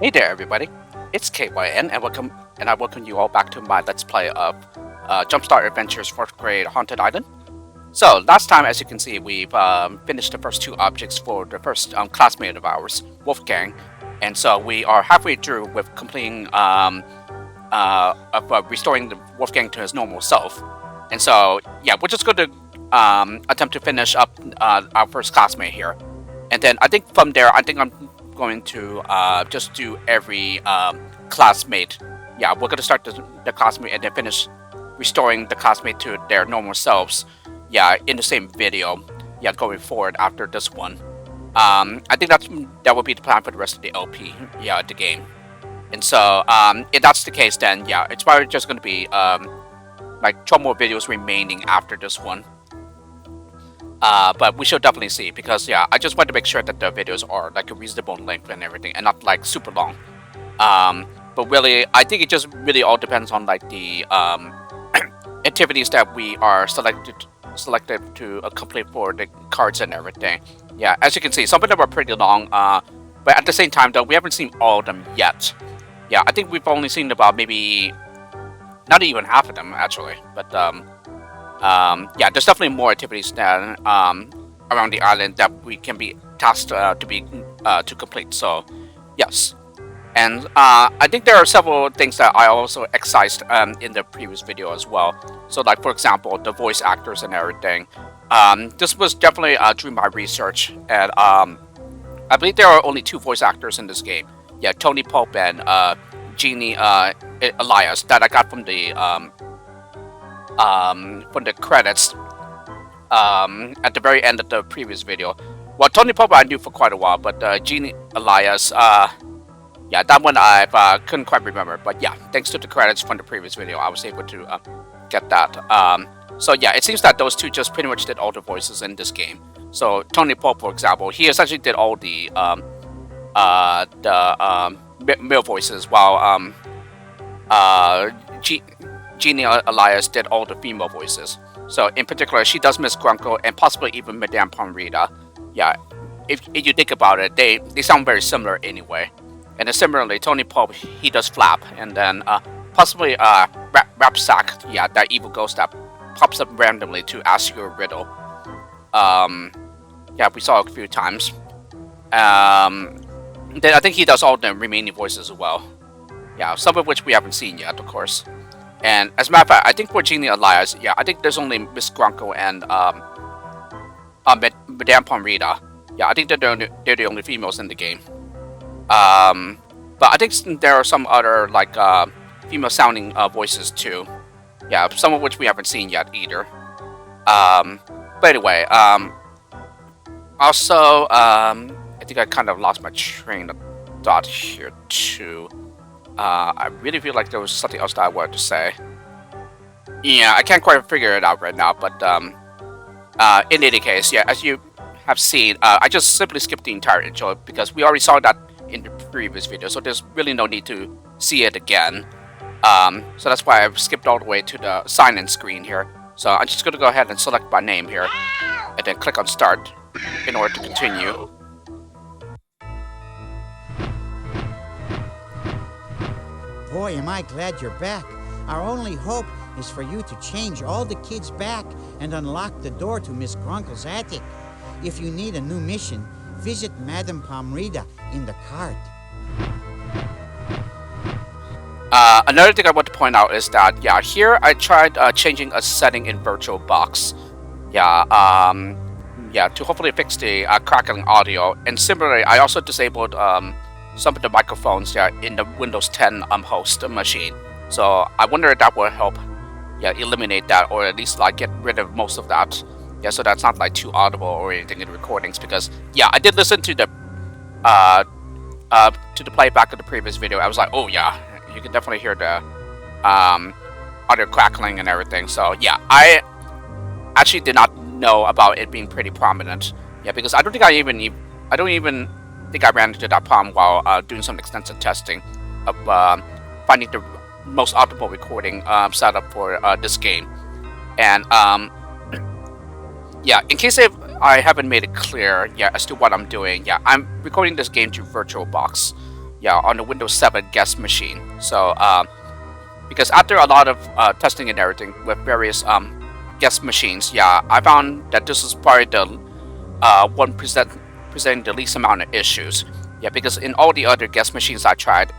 Hey there, everybody. It's KYN, and I welcome you all back to my Let's Play of JumpStart Adventures 4th Grade Haunted Island. So, last time, as you can see, we've finished the first two objects for the first classmate of ours, Wolfgang, and so we are halfway through with completing restoring the Wolfgang to his normal self. And so, yeah, we're just going to attempt to finish up our first classmate here, and then I think from there, I think I'm going to just do every classmate. Yeah, we're going to start the classmate and then finish restoring the classmate to their normal selves. Yeah, in the same video. Yeah, going forward after this one. I think that will be the plan for the rest of the LP. Yeah, the game. And so, if that's the case, then yeah, it's probably just going to be like 12 more videos remaining after this one. But we should definitely see, because yeah, I just want to make sure that the videos are like a reasonable length and everything, and not like super long. But really, I think it just really all depends on like the activities that we are selected to complete for the cards and everything. Yeah, as you can see, some of them are pretty long. But at the same time, though, we haven't seen all of them yet. Yeah, I think we've only seen about maybe not even half of them actually, but yeah, there's definitely more activities than around the island that we can be tasked to complete. So, yes, and I think there are several things that I also excised in the previous video as well. So, like for example, the voice actors and everything. This was definitely through my research, and I believe there are only two voice actors in this game. Yeah, Tony Pope and Jeannie Elias that I got from the credits at the very end of the previous video. Well, Tony Pope I knew for quite a while, but Jeannie Elias, yeah, that one I couldn't quite remember. But yeah, thanks to the credits from the previous video, I was able to get that. So yeah, it seems that those two just pretty much did all the voices in this game. So Tony Pope, for example, he essentially did all the male voices, while Jeannie Elias did all the female voices. So in particular, she does Miss Grunkle and possibly even Madame Pomrita. Yeah, if you think about it, they sound very similar anyway. And then similarly, Tony Pope, he does Flap, and then possibly Rapsack, yeah, that evil ghost that pops up randomly to ask you a riddle. Yeah, we saw it a few times. Then I think he does all the remaining voices as well. Yeah, some of which we haven't seen yet, of course. And as a matter of fact, I think for Jeannie Elias, yeah, I think there's only Miss Grunkle and Madame Pomrita. Yeah, I think they're the only females in the game. But I think there are some other like female-sounding voices too. Yeah, some of which we haven't seen yet either. But anyway, also, I think I kind of lost my train of thought here too. I really feel like there was something else that I wanted to say. Yeah, I can't quite figure it out right now, but in any case, yeah, as you have seen, I just simply skipped the entire intro because we already saw that in the previous video, so there's really no need to see it again. So that's why I've skipped all the way to the sign-in screen here. So I'm just going to go ahead and select my name here, and then click on Start in order to continue. Boy, am I glad you're back. Our only hope is for you to change all the kids back and unlock the door to Miss Grunkle's attic. If you need a new mission, visit Madame Pomrita in the card. Another thing I want to point out is that, yeah, here I tried changing a setting in VirtualBox. Yeah, yeah, to hopefully fix the crackling audio. And similarly, I also disabled some of the microphones, yeah, in the Windows 10 host machine. So I wonder if that will help, yeah, eliminate that, or at least like get rid of most of that. Yeah, so that's not like too audible or anything in the recordings. Because yeah, I did listen to the playback of the previous video. I was like, oh yeah, you can definitely hear the audio crackling and everything. So yeah, I actually did not know about it being pretty prominent. Yeah, because I don't even think I ran into that problem while doing some extensive testing of finding the most optimal recording setup for this game. And yeah, in case I haven't made it clear, yeah, as to what I'm doing, yeah, I'm recording this game through VirtualBox. yeah, on the Windows 7 guest machine. So because after a lot of testing and everything with various guest machines, yeah, I found that this is probably the one presenting the least amount of issues. Yeah, because in all the other guest machines I tried,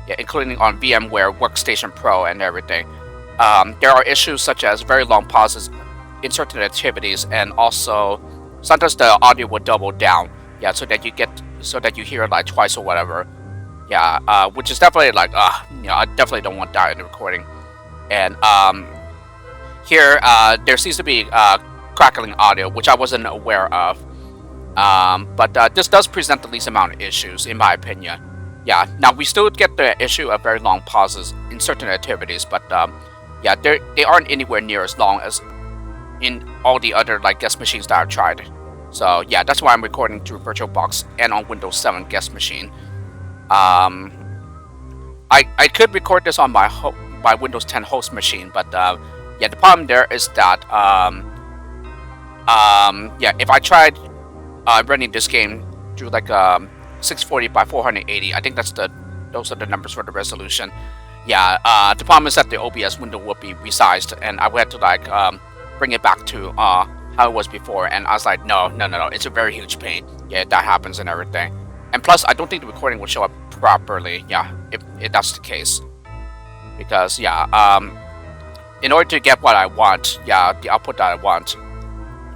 yeah, including on VMware Workstation Pro and everything, there are issues such as very long pauses in certain activities, and also sometimes the audio will double down. Yeah, so that you hear it like twice or whatever. Yeah, which is definitely like, I definitely don't want that in the recording. And here, there seems to be crackling audio, which I wasn't aware of. But this does present the least amount of issues, in my opinion. Yeah, now we still get the issue of very long pauses in certain activities, but yeah, they aren't anywhere near as long as in all the other like guest machines that I've tried. So yeah, that's why I'm recording through VirtualBox and on Windows 7 guest machine. I could record this on my Windows 10 host machine, but yeah, the problem there is that yeah, if I tried running this game through like 640 by 480, I think those are the numbers for the resolution. Yeah, the problem is that the OBS window would be resized, and I would have to like bring it back to how it was before. And I was like, no, it's a very huge pain. Yeah, that happens and everything. And plus, I don't think the recording will show up properly. Yeah, if that's the case, because yeah, in order to get what I want, yeah, the output that I want,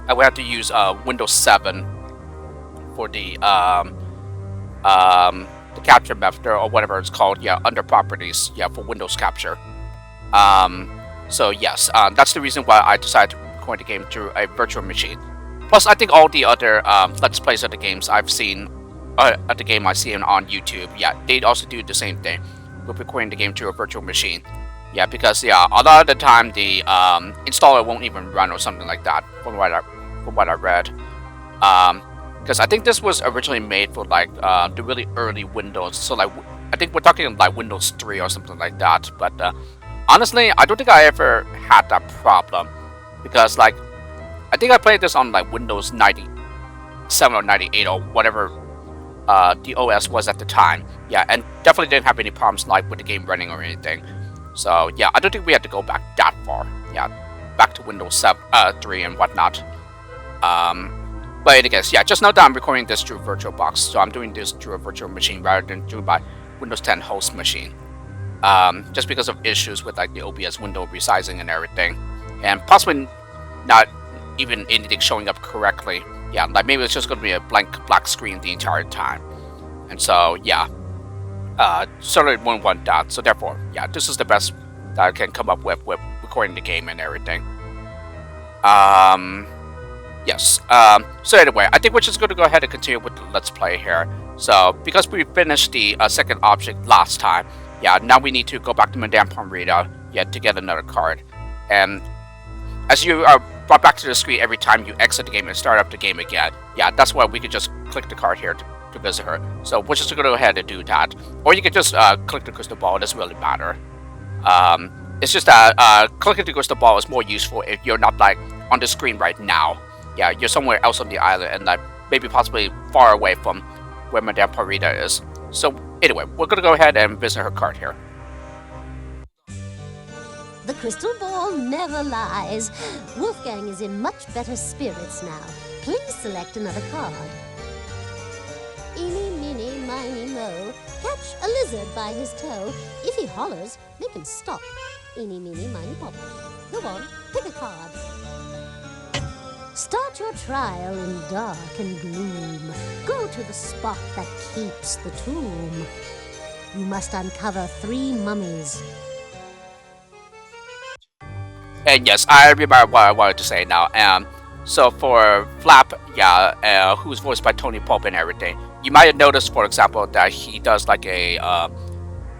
I would have to use Windows 7 for the capture method or whatever it's called. Yeah, under properties. Yeah, for Windows capture. So yes, that's the reason why I decided to record the game through a virtual machine. Plus, I think all the other Let's Plays of the games I've seen, at the game I see on YouTube, yeah, they also do the same thing with recording the game through a virtual machine. Yeah, because yeah, a lot of the time the installer won't even run or something like that, from what I read. Because I think this was originally made for like the really early Windows, so like I think we're talking like Windows 3 or something like that. But honestly, I don't think I ever had that problem, because like I think I played this on like Windows 97 or 98 or whatever the OS was at the time. Yeah, and definitely didn't have any problems like with the game running or anything. So yeah, I don't think we had to go back that far. Yeah, back to Windows 3 and whatnot. But in any case, yeah, just know that I'm recording this through VirtualBox, so I'm doing this through a virtual machine rather than through my Windows 10 host machine. Just because of issues with like the OBS window resizing and everything, and possibly not even anything showing up correctly. Yeah, like maybe it's just going to be a blank black screen the entire time. And so yeah, certainly won't want that. So therefore, yeah, this is the best that I can come up with recording the game and everything. Yes. So anyway, I think we're just going to go ahead and continue with the Let's Play here. So because we finished the second object last time, yeah, now we need to go back to Madame Pomrita, yeah, to get another card. And as you are brought back to the screen every time you exit the game and start up the game again, yeah, that's why we could just click the card here to visit her. So we're just going to go ahead and do that. Or you can just click the crystal ball. It doesn't really matter. It's just that clicking the crystal ball is more useful if you're not like on the screen right now. Yeah, you're somewhere else on the island and like maybe possibly far away from where Madame Pomrita is. So anyway, we're going to go ahead and visit her card here. The crystal ball never lies. Wolfgang is in much better spirits now. Please select another card. Eeny, meeny, miny, mo. Catch a lizard by his toe. If he hollers, make him stop. Eeny, meeny, miny, mo. Go on, pick a card. Start your trial in dark and gloom. Go to the spot that keeps the tomb. You must uncover 3 mummies. And yes, I remember what I wanted to say now. So for Flap, yeah, who's voiced by Tony Pope and everything, you might have noticed, for example, that he does like a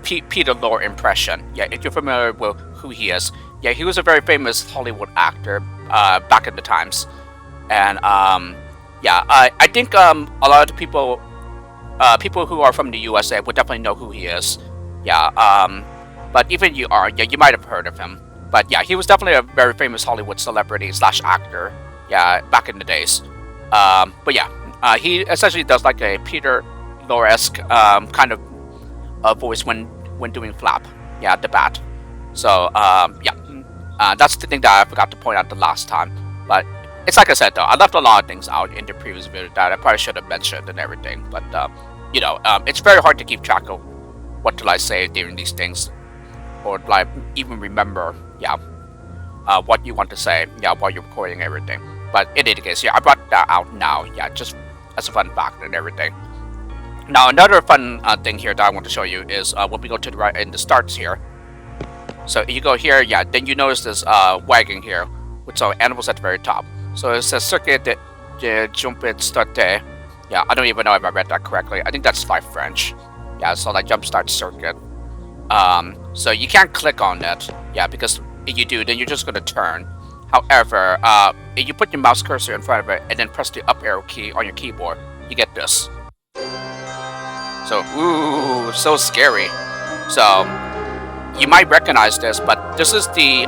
Peter Lorre impression. Yeah, if you're familiar with who he is, yeah, he was a very famous Hollywood actor back in the times. And yeah, I think a lot of the people who are from the USA would definitely know who he is. Yeah, but even you might have heard of him. But yeah, he was definitely a very famous Hollywood celebrity / actor. Yeah, back in the days. But yeah, he essentially does like a Peter Lorre-esque kind of voice when doing flap. Yeah, the bat. So yeah, that's the thing that I forgot to point out the last time. But it's like I said though, I left a lot of things out in the previous video that I probably should have mentioned and everything. But you know, it's very hard to keep track of what do I say during these things, or like even remember, yeah, what you want to say, yeah, while you're recording everything. But in any case, yeah, I brought that out now, yeah, just as a fun fact and everything. Now, another fun thing here that I want to show you is when we go to the right in the starts here. So you go here, yeah, then you notice this wagon here with some animals at the very top. So it says Circuit de JumpStart. Yeah, I don't even know if I read that correctly. I think that's like French. Yeah, so like JumpStart Circuit. So you can't click on it, yeah, because if you do, then you're just going to turn. However, if you put your mouse cursor in front of it and then press the up arrow key on your keyboard, you get this. So, ooh, so scary. So, you might recognize this, but this is the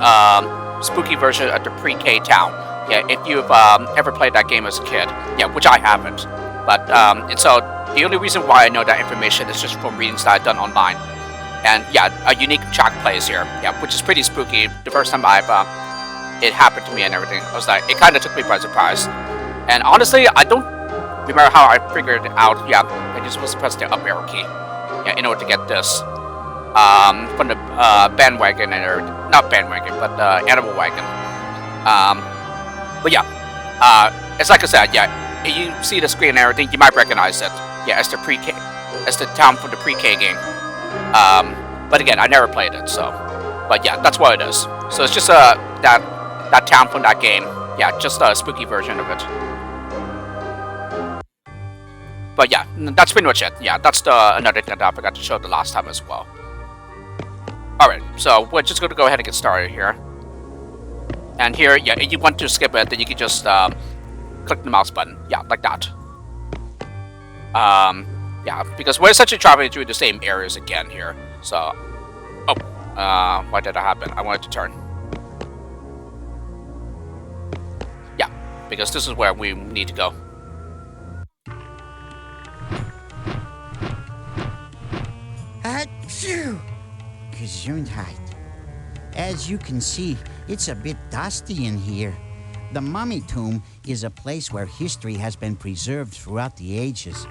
spooky version of the pre-K town. Yeah, if you've ever played that game as a kid, yeah, which I haven't. But, and so, the only reason why I know that information is just from readings that I've done online. And yeah, a unique track plays here, yeah, which is pretty spooky. The first time it happened to me and everything, I was like, it kind of took me by surprise. And honestly, I don't remember how I figured it out. Yeah, I just was supposed to press the up arrow key, yeah, in order to get this from the bandwagon and not bandwagon, but animal wagon. But yeah, it's like I said, yeah, if you see the screen and everything, you might recognize it. Yeah, as the pre-K, as the town from the pre-K game. But again, I never played it, so. But yeah, that's what it is. So it's just that town from that game. Yeah, just a spooky version of it. But yeah, that's pretty much it. Yeah, that's another thing that I forgot to show the last time as well. Alright, so we're just going to go ahead and get started here. And here, yeah, if you want to skip it, then you can just click the mouse button. Yeah, like that. Yeah, because we're essentially traveling through the same areas again here. So, why did that happen? I wanted to turn. Yeah, because this is where we need to go. Achoo! Gesundheit. As you can see, it's a bit dusty in here. The mummy tomb is a place where history has been preserved throughout the ages.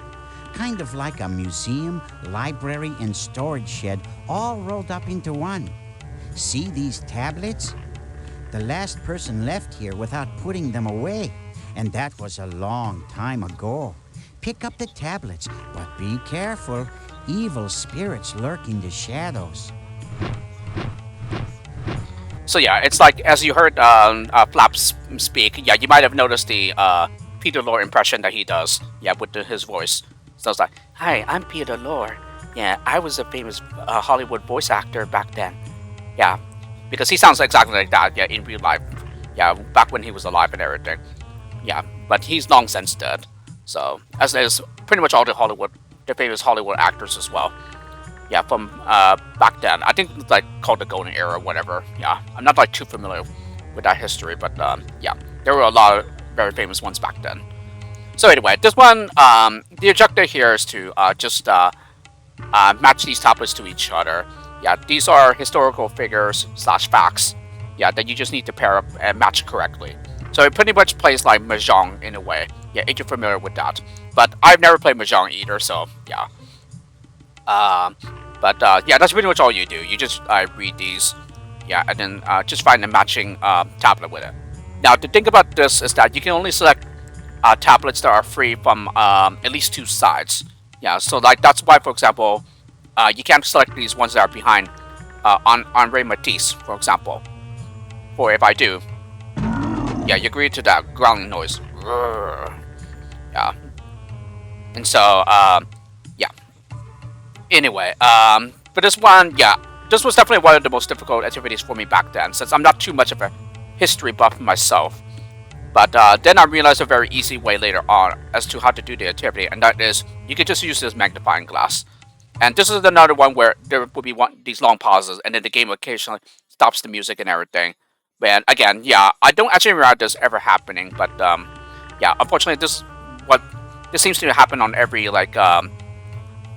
Kind of like a museum, library, and storage shed all rolled up into one. See these tablets? The last person left here without putting them away, and that was a long time ago. Pick up the tablets, but be careful. Evil spirits lurk in the shadows. So yeah, it's like, as you heard Flaps speak, yeah, you might have noticed the Peter Lorre impression that he does, yeah, with his voice. So it's like, hi, I'm Peter Lorre. Yeah, I was a famous Hollywood voice actor back then. Yeah, because he sounds exactly like that, yeah, in real life. Yeah, back when he was alive and everything. Yeah, but he's long since dead. So, as is pretty much all the famous Hollywood actors as well. Yeah, from back then. I think it's like called the Golden Era or whatever. Yeah, I'm not like too familiar with that history, but yeah, there were a lot of very famous ones back then. So anyway, this one, the objective here is to just match these tablets to each other. Yeah, these are historical figures / facts. Yeah, that you just need to pair up and match correctly. So it pretty much plays like Mahjong in a way. Yeah, if you're familiar with that. But I've never played Mahjong either, so yeah. Yeah, that's pretty much all you do. You just read these, yeah, and then just find a matching tablet with it. Now, the thing about this is that you can only select tablets that are free from at least 2 sides. Yeah, so like that's why, for example, you can't select these ones that are behind Henri Matisse, for example. Or if I do, yeah, you agree to that growling noise. Yeah. And so, yeah. Anyway, but this one, yeah, this was definitely one of the most difficult activities for me back then, since I'm not too much of a history buff myself. But then I realized a very easy way later on as to how to do the activity, and that is, you can just use this magnifying glass. And this is another one where there will be these long pauses, and then the game occasionally stops the music and everything. And again, yeah, I don't actually remember this ever happening, but yeah, unfortunately, this seems to happen on every like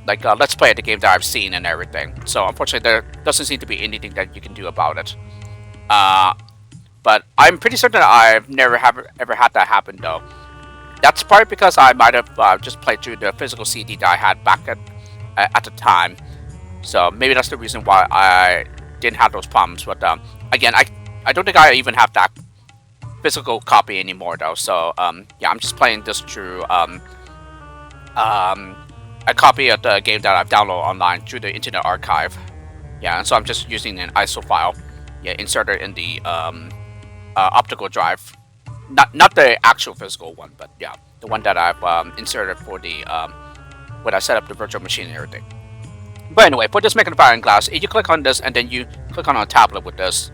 like let's play the game that I've seen and everything. So unfortunately, there doesn't seem to be anything that you can do about it. But I'm pretty certain I've never ever had that happen though. That's probably because I might have just played through the physical CD that I had back at the time. So maybe that's the reason why I didn't have those problems. But again, I don't think I even have that physical copy anymore though. So yeah, I'm just playing this through a copy of the game that I've downloaded online through the Internet Archive. Yeah, and so I'm just using an ISO file, yeah, inserted in the optical drive. Not the actual physical one, but yeah, the one that I've inserted for the when I set up the virtual machine and everything. But anyway, for this magnifying glass, if you click on this and then you click on a tablet with this,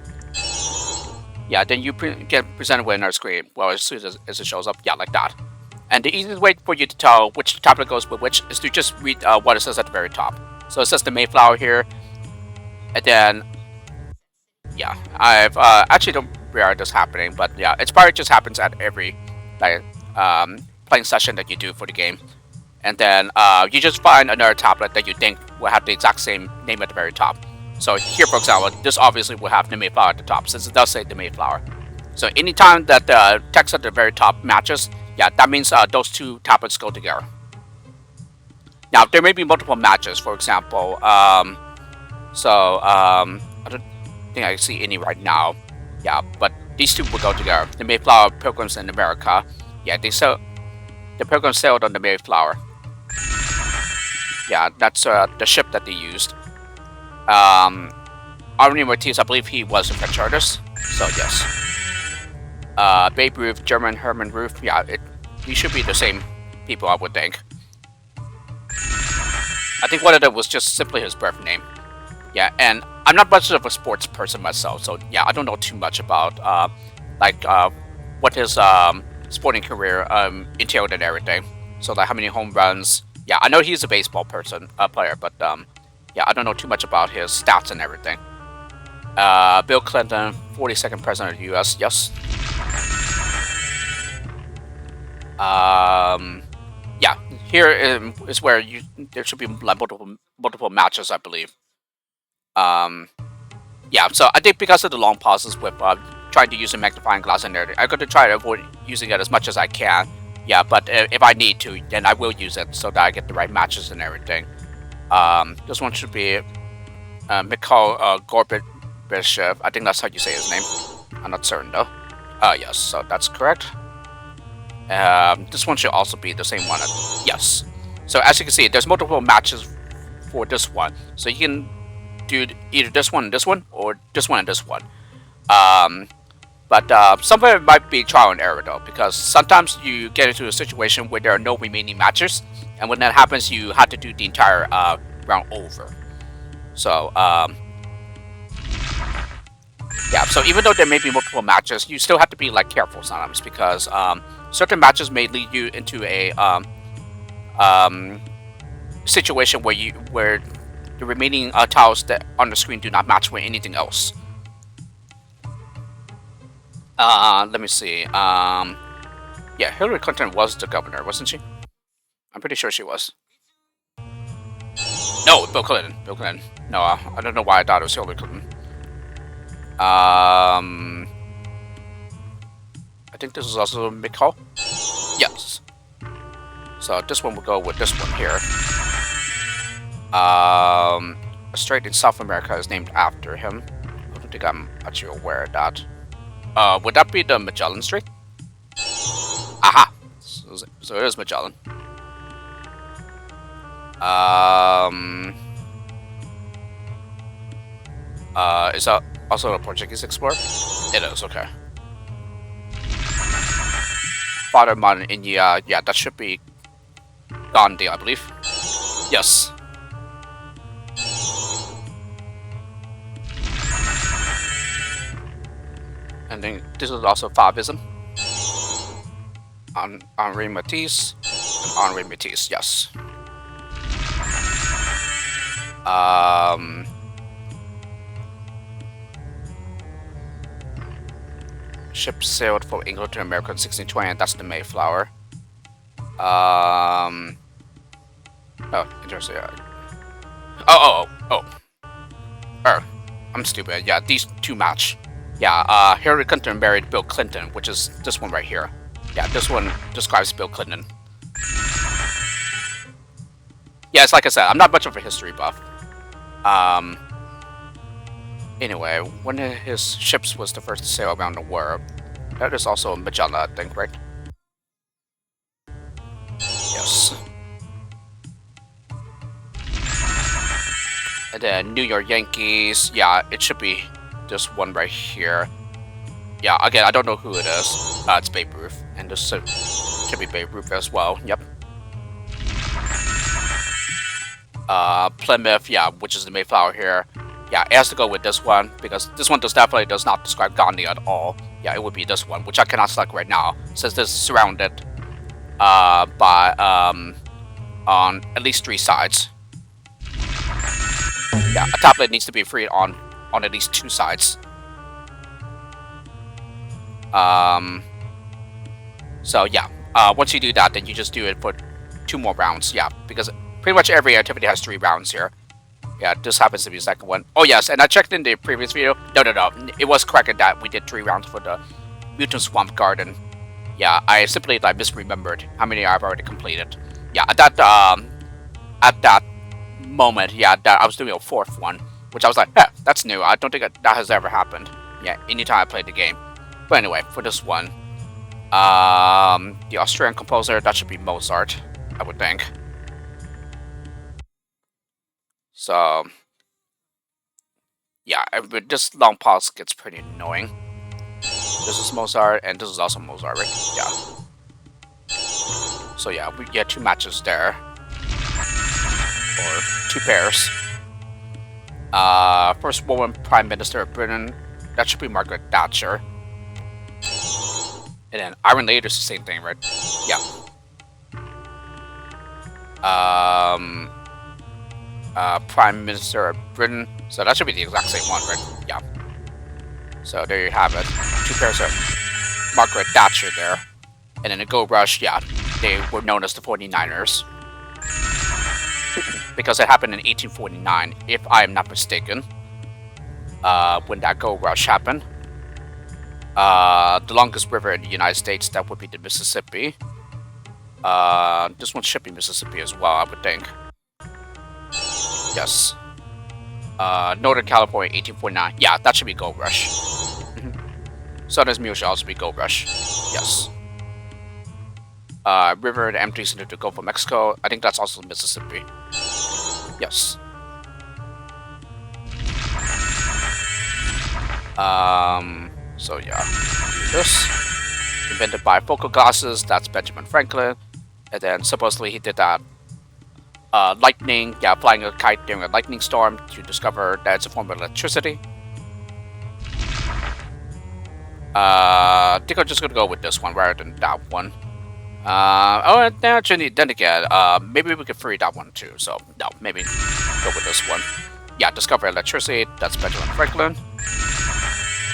yeah, then you get presented with another screen. Well, as soon as it shows up, yeah, like that. And the easiest way for you to tell which tablet goes with which is to just read what it says at the very top. So it says the Mayflower here, and then yeah, I've actually don't remember this happening, but yeah, it probably just happens at every like playing session that you do for the game. And then you just find another tablet that you think will have the exact same name at the very top. So here, for example, this obviously will have the Mayflower at the top, since it does say the Mayflower. So anytime that the text at the very top matches, yeah, that means those two tablets go together. Now, there may be multiple matches, for example. I don't think I see any right now. Yeah, but these two will go together. The Mayflower Pilgrims in America. Yeah, the Pilgrims sailed on the Mayflower. Yeah, that's the ship that they used. Henri Matisse, I believe he was a French artist. So yes. Babe Ruth, German Herman Ruth. Yeah, these should be the same people, I would think. I think one of them was just simply his birth name. Yeah, and I'm not much of a sports person myself, so yeah, I don't know too much about what his sporting career entailed and everything. So like how many home runs. Yeah, I know he's a baseball player, but yeah, I don't know too much about his stats and everything. Bill Clinton, 42nd president of the U.S. Yes. Yeah, here is where there should be like multiple matches, I believe. Yeah, so I think because of the long pauses with trying to use a magnifying glass and everything, I'm going to try to avoid using it as much as I can. Yeah, but if I need to, then I will use it so that I get the right matches and everything. This one should be Mikhail Gorbachev. I think that's how you say his name. I'm not certain though. Yes, so that's correct. This one should also be the same one. Yes. So as you can see, there's multiple matches for this one. So you can do either this one and this one, or this one and this one. But some of it might be trial and error though, because sometimes you get into a situation where there are no remaining matches, and when that happens, you have to do the entire round over. So yeah, so even though there may be multiple matches, you still have to be like careful sometimes, because certain matches may lead you into a situation where the remaining tiles that on the screen do not match with anything else. Let me see. Yeah, Hillary Clinton was the governor, wasn't she? I'm pretty sure she was. No, Bill Clinton. Bill Clinton. No, I don't know why I thought it was Hillary Clinton. I think this is also Mikhail. Yes. So this one will go with this one here. A strait in South America is named after him. I don't think I'm actually aware of that. Would that be the Magellan Strait? Aha! So it is Magellan. Is that also a Portuguese explorer? It is, okay. Father modern India, yeah, that should be Gandhi, I believe. Yes. And then this is also Favism. Henri Matisse. Henri Matisse, yes. Ship sailed from England to America in 1620, and that's the Mayflower. Oh, interesting. Oh, I'm stupid. Yeah, these two match. Yeah, Hillary Clinton married Bill Clinton, which is this one right here. Yeah, this one describes Bill Clinton. Yeah, it's like I said, I'm not much of a history buff. Anyway, one of his ships was the first to sail around the world. That is also Magellan, I think, right? Yes. And then New York Yankees. Yeah, it should be this one right here. Yeah, again, I don't know who it is. It's Babe Ruth. And this should be Babe Ruth as well. Yep. Plymouth, yeah, which is the Mayflower here. Yeah, it has to go with this one, because this one definitely does not describe Gandhi at all. Yeah, it would be this one, which I cannot select right now, since this is surrounded by, on at least 3 sides. Yeah, a tablet needs to be free on at least 2 sides. So yeah, once you do that, then you just do it for 2 more rounds. Yeah, because pretty much every activity has 3 rounds here. Yeah, this happens to be the second one. Oh yes, and I checked in the previous video. No. It was correct that we did 3 rounds for the Mutant Swamp Garden. Yeah, I simply like misremembered how many I've already completed. Yeah, at that moment, yeah, that I was doing a 4th one, which I was like, that's new. I don't think that has ever happened. Yeah, anytime I played the game. But anyway, for this one, the Austrian composer, that should be Mozart, I would think. So, yeah, this long pause gets pretty annoying. This is Mozart, and this is also Mozart, right? Yeah. So yeah, we get 2 matches there. Or 2 pairs. First woman Prime Minister of Britain, that should be Margaret Thatcher. And then Iron Lady is the same thing, right? Yeah. Prime Minister of Britain, so that should be the exact same one, right? Yeah. So there you have it. 2 pairs of Margaret Thatcher there. And then the Gold Rush, yeah, they were known as the 49ers. Because it happened in 1849, if I am not mistaken. When that Gold Rush happened. The longest river in the United States, that would be the Mississippi. This one should be Mississippi as well, I would think. Yes. Northern California, 1849. Yeah, that should be Gold Rush. Southern Mule should also be Gold Rush. Yes. River that empties into the Gulf of Mexico. I think that's also Mississippi. Yes. So yeah, do this. Invented by focal glasses, that's Benjamin Franklin. And then supposedly he did that lightning, yeah, flying a kite during a lightning storm to discover that it's a form of electricity. I think I'm just gonna go with this one rather than that one. Actually, then again, maybe we could free that one too. So no, maybe go with this one. Yeah, discover electricity. That's Benjamin Franklin.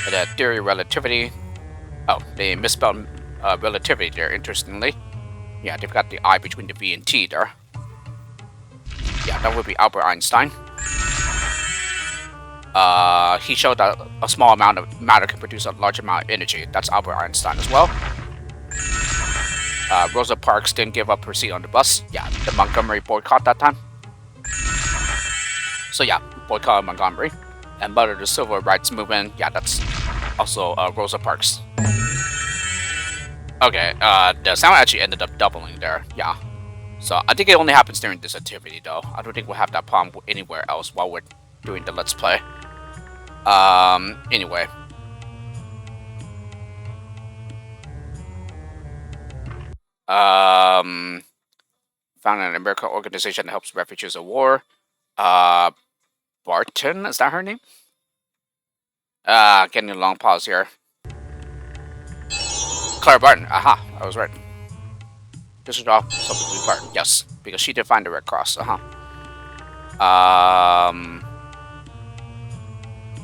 And then theory of relativity. Oh, they misspelled relativity there. Interestingly, yeah, they've got the I between the V and T there. Yeah, that would be Albert Einstein. He showed that a small amount of matter can produce a large amount of energy. That's Albert Einstein as well. Rosa Parks didn't give up her seat on the bus. Yeah, the Montgomery boycott that time. So yeah, boycott Montgomery. And mother of the Civil Rights Movement. Yeah, that's also Rosa Parks. Okay, the sound actually ended up doubling there. Yeah. So I think it only happens during this activity though. I don't think we'll have that problem anywhere else while we're doing the Let's Play. Anyway. Founded an American organization that helps refugees of war. Barton, is that her name? Getting a long pause here. Clara Barton, aha, I was right. This is all something Barton, yes, because she did find the Red Cross,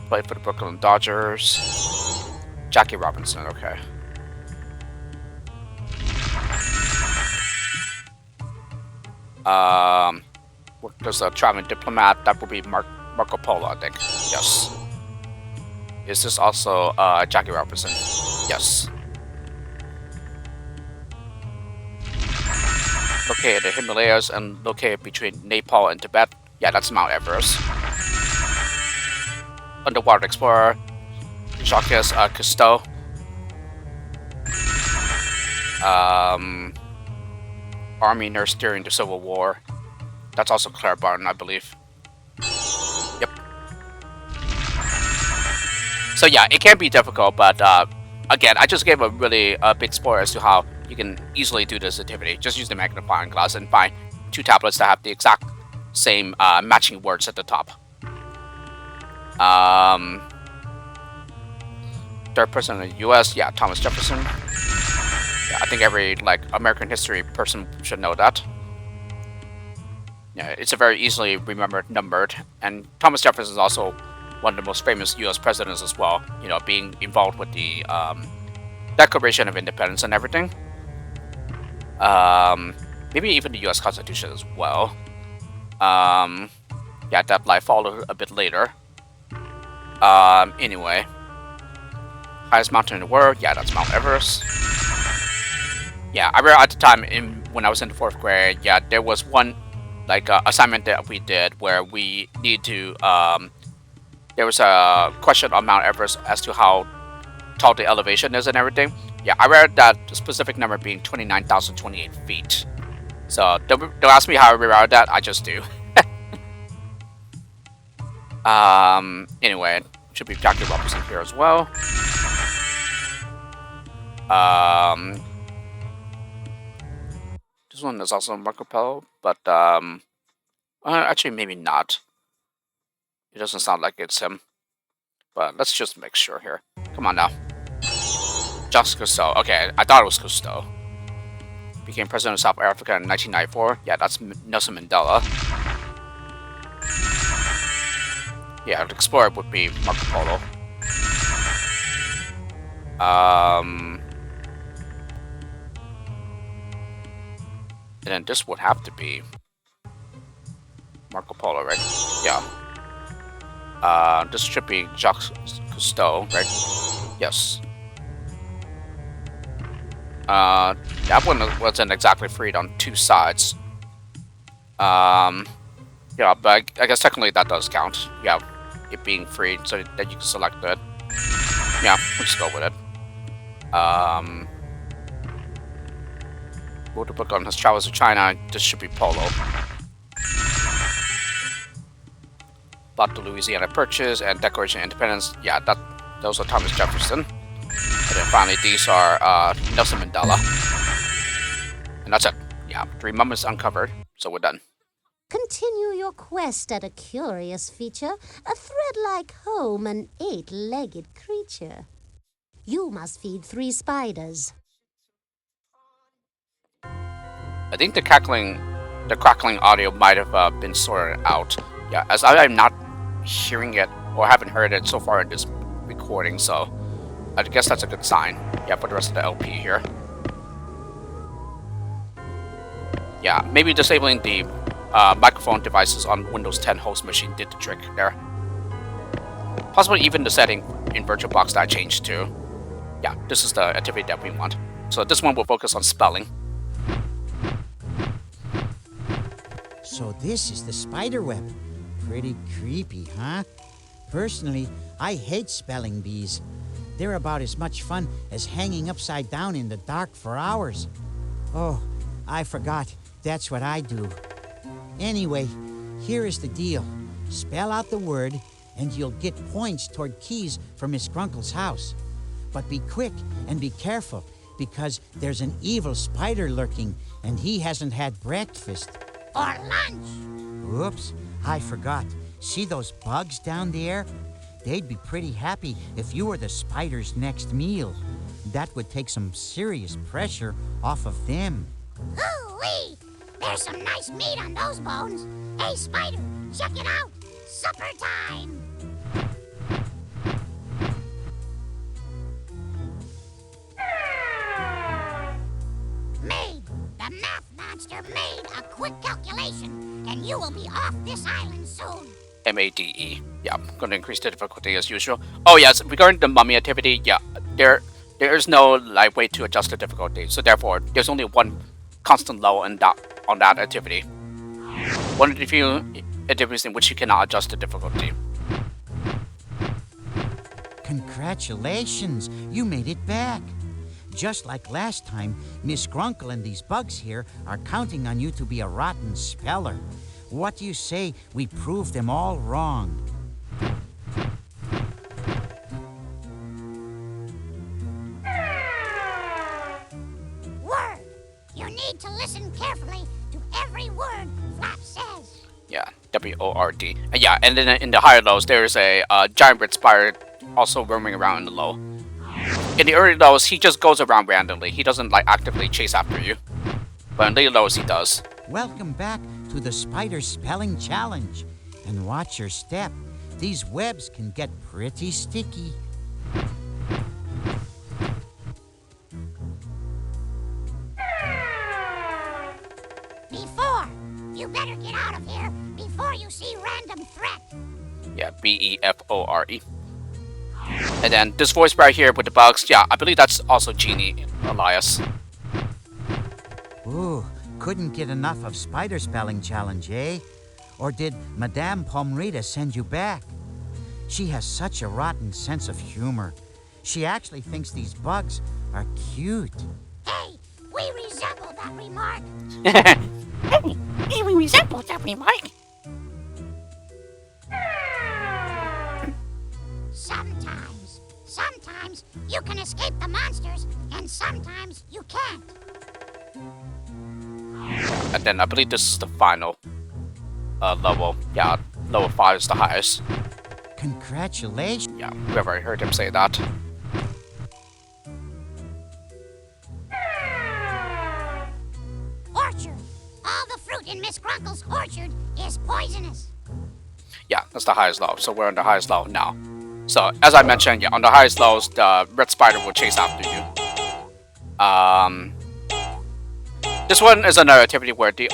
Played for the Brooklyn Dodgers. Jackie Robinson, okay. there's a traveling diplomat. That would be Marco Polo, I think. Yes. Is this also Jackie Robinson? Yes. Located in the Himalayas and located between Nepal and Tibet. Yeah, that's Mount Everest. Underwater explorer Jacques Cousteau. Army nurse during the Civil War. That's also Claire Barton, I believe. Yep. So yeah, it can be difficult, but again, I just gave a really big spoiler as to how you can easily do this activity. Just use the magnifying glass and find 2 tablets that have the exact same matching words at the top. Third person in the U.S., yeah, Thomas Jefferson. Yeah, I think every American history person should know that. Yeah, it's a very easily remembered numbered, and Thomas Jefferson is also one of the most famous U.S. presidents as well. You know, being involved with the Declaration of Independence and everything. Maybe even the U.S. Constitution as well. Yeah, that followed a bit later. Anyway, highest mountain in the world. Yeah, that's Mount Everest. Yeah, I remember at the time when I was in the 4th grade. Yeah, there was one assignment that we did where we need to. There was a question on Mount Everest as to how tall the elevation is and everything. Yeah, I read that specific number being 29,028 feet. So don't ask me how I remember that. I just do. Anyway, should be Jackie Robinson here as well. This one is also Marco Polo, but actually maybe not. It doesn't sound like it's him. But let's just make sure here. Come on now. Just Cousteau. Okay, I thought it was Cousteau. Became president of South Africa in 1994. Yeah, that's Nelson Mandela. Yeah, the explorer would be Marco Polo. And then this would have to be Marco Polo, right? Yeah. This should be Jacques Cousteau, right? Yes. That one wasn't exactly freed on 2 sides. Yeah, but I guess technically that does count. Yeah, it being freed so that you can select it. Yeah, we'll just go with it. Wrote a book on his travels to China. This should be Polo. Bought the Louisiana Purchase and Declaration of Independence. Yeah, those are Thomas Jefferson. And then finally, these are Nelson Mandela. And that's it. Yeah, 3 moments uncovered. So we're done. Continue your quest at a curious feature, a thread-like home, an 8-legged creature. You must feed 3 spiders. I think the crackling audio might have been sorted out. Yeah, as I'm not hearing it or haven't heard it so far in this recording, so I guess that's a good sign. Yeah, for the rest of the LP here. Yeah, maybe disabling the microphone devices on Windows 10 host machine did the trick there. Possibly even the setting in VirtualBox that I changed to. Yeah, this is the activity that we want. So this one will focus on spelling. So this is the spider web. Pretty creepy, huh? Personally, I hate spelling bees. They're about as much fun as hanging upside down in the dark for hours. Oh, I forgot. That's what I do. Anyway, here is the deal. Spell out the word, and you'll get points toward keys for Miss Grunkle's house. But be quick and be careful, because there's an evil spider lurking, and he hasn't had breakfast. Or lunch. Oops, I forgot. See those bugs down there? They'd be pretty happy if you were the spider's next meal. That would take some serious pressure off of them. Hoo-wee! There's some nice meat on those bones. Hey, spider, check it out. Supper time. Made the math monster made a quick calculation, and you will be off this island soon. MADE. Yeah, I'm going to increase the difficulty as usual. Oh yes, regarding the mummy activity, yeah, there is no like way to adjust the difficulty. So therefore, there's only one constant low on that activity. One of the few activities in which you cannot adjust the difficulty. Congratulations, you made it back. Just like last time, Miss Grunkle and these bugs here are counting on you to be a rotten speller. What do you say we prove them all wrong? Word! You need to listen carefully to every word Flap says. Yeah, WORD. Yeah, and then in the higher lows, there's a giant red spider also roaming around in the low. In the early lows, he just goes around randomly. He doesn't like actively chase after you. But in the lows, he does. Welcome back to the Spider Spelling Challenge. And watch your step. These webs can get pretty sticky. Before! You better get out of here before you see random threat. Yeah, BEFORE. And then this voice right here with the bugs, yeah, I believe that's also Genie Elias. Ooh, couldn't get enough of Spider Spelling Challenge, eh? Or did Madame Pomrita send you back? She has such a rotten sense of humor. She actually thinks these bugs are cute. Hey, we resemble that remark. Hey, we resemble that remark. Sometimes you can escape the monsters, and sometimes you can't. And then I believe this is the final level. Yeah, level 5 is the highest. Congratulations. Yeah, whoever I heard him say that. Orchard. All the fruit in Miss Grunkle's orchard is poisonous. Yeah, that's the highest low. So we're on the highest low now. So as I mentioned, yeah, on the highest lows, the red spider will chase after you. This one is another activity where the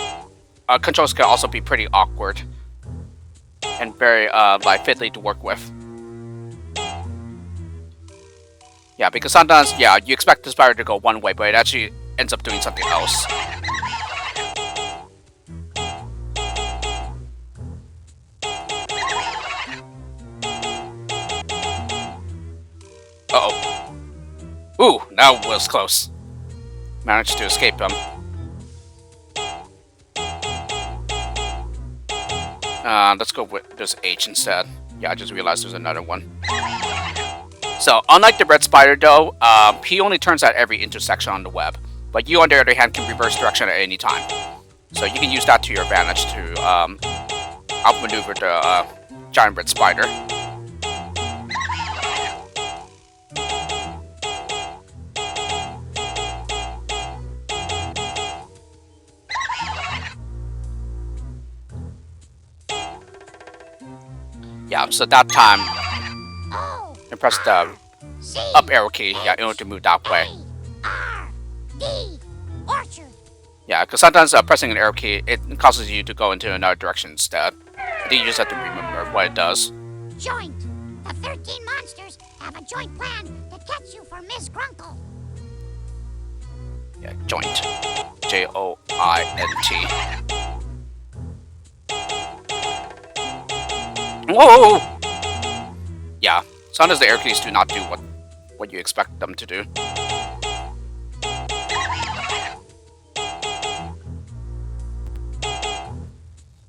controls can also be pretty awkward and very like fiddly to work with. Yeah, because sometimes, yeah, you expect the spider to go one way, but it actually ends up doing something else. Uh-oh. Ooh, that was close. Managed to escape him. Let's go with this H instead. Yeah, I just realized there's another one. So, unlike the red spider though, he only turns at every intersection on the web. But you, on the other hand, can reverse direction at any time. So you can use that to your advantage to outmaneuver the giant red spider. Yeah, so that time, you press the up arrow key, yeah, in order to move that way. R-D, orchard. Yeah, because sometimes pressing an arrow key, it causes you to go into another direction instead. I think you just have to remember what it does. Joint. The 13 monsters have a joint plan to catch you for Miss Grunkle. Yeah, joint. J-O-I-N-T. Whoa! Yeah, sometimes the air keys do not do what you expect them to do.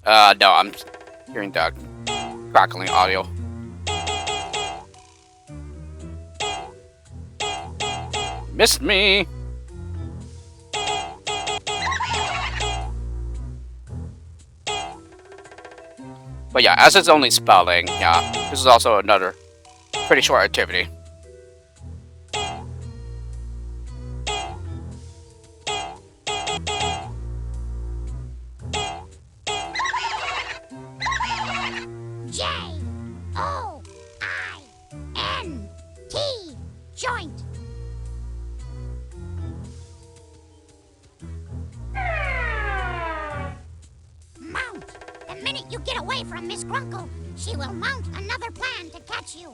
No, I'm hearing the crackling audio. Missed me! But yeah, as it's only spelling, yeah, this is also another pretty short activity. J-O-I-N-T, joint. you get away from Miss Grunkle, she will mount another plan to catch you.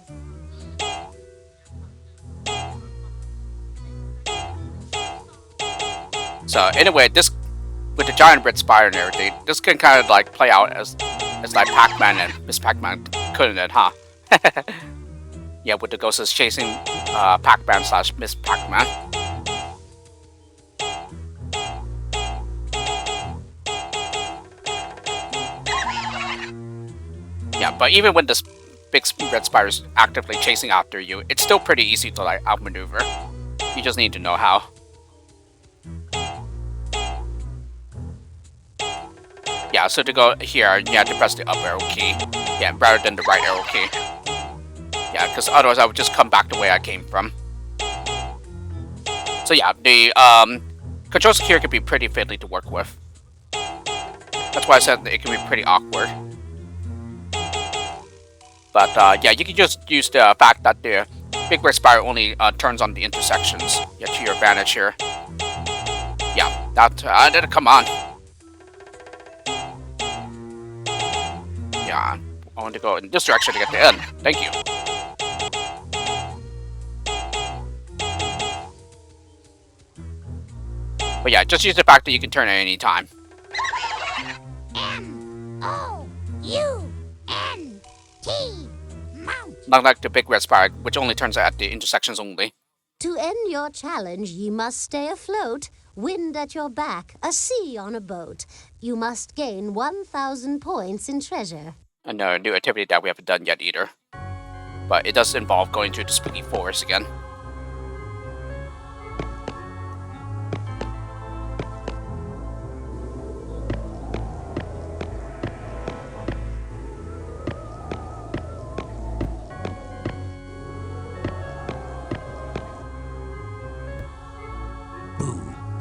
So anyway, this with the giant red spider and everything, this can kind of like play out as like Pac-Man and Miss Pac-Man, couldn't it, huh? Yeah, with the ghosts chasing Pac-Man / Miss Pac-Man. Yeah, but even when this big red spider is actively chasing after you, it's still pretty easy to like outmaneuver. You just need to know how. Yeah, so to go here, you have to press the up arrow key. Yeah, rather than the right arrow key. Yeah, because otherwise I would just come back the way I came from. So yeah, the controls here can be pretty fiddly to work with. That's why I said that it can be pretty awkward. But yeah, you can just use the fact that the big red spider only turns on the intersections. Yeah, to your advantage here. Yeah, that come on. Yeah, I want to go in this direction to get the end. Thank you. But yeah, just use the fact that you can turn at any time. M-O-U-N-T. Mount. Not like the big red spider, which only turns at the intersections only. To end your challenge, ye must stay afloat, wind at your back, a sea on a boat. You must gain 1,000 points in treasure. Another new activity that we haven't done yet either. But it does involve going through the spooky forest again.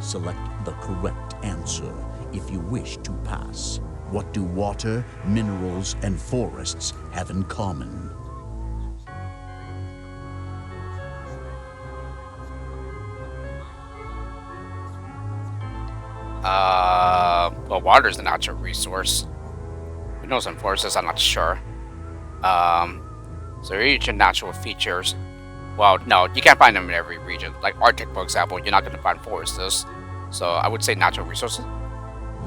Select the correct answer if you wish to pass. What do water, minerals, and forests have in common? Well, water is a natural resource. Minerals and forests, I'm not sure. So each natural features. Well, no, you can't find them in every region. Like Arctic, for example, you're not going to find forests. So I would say natural resources.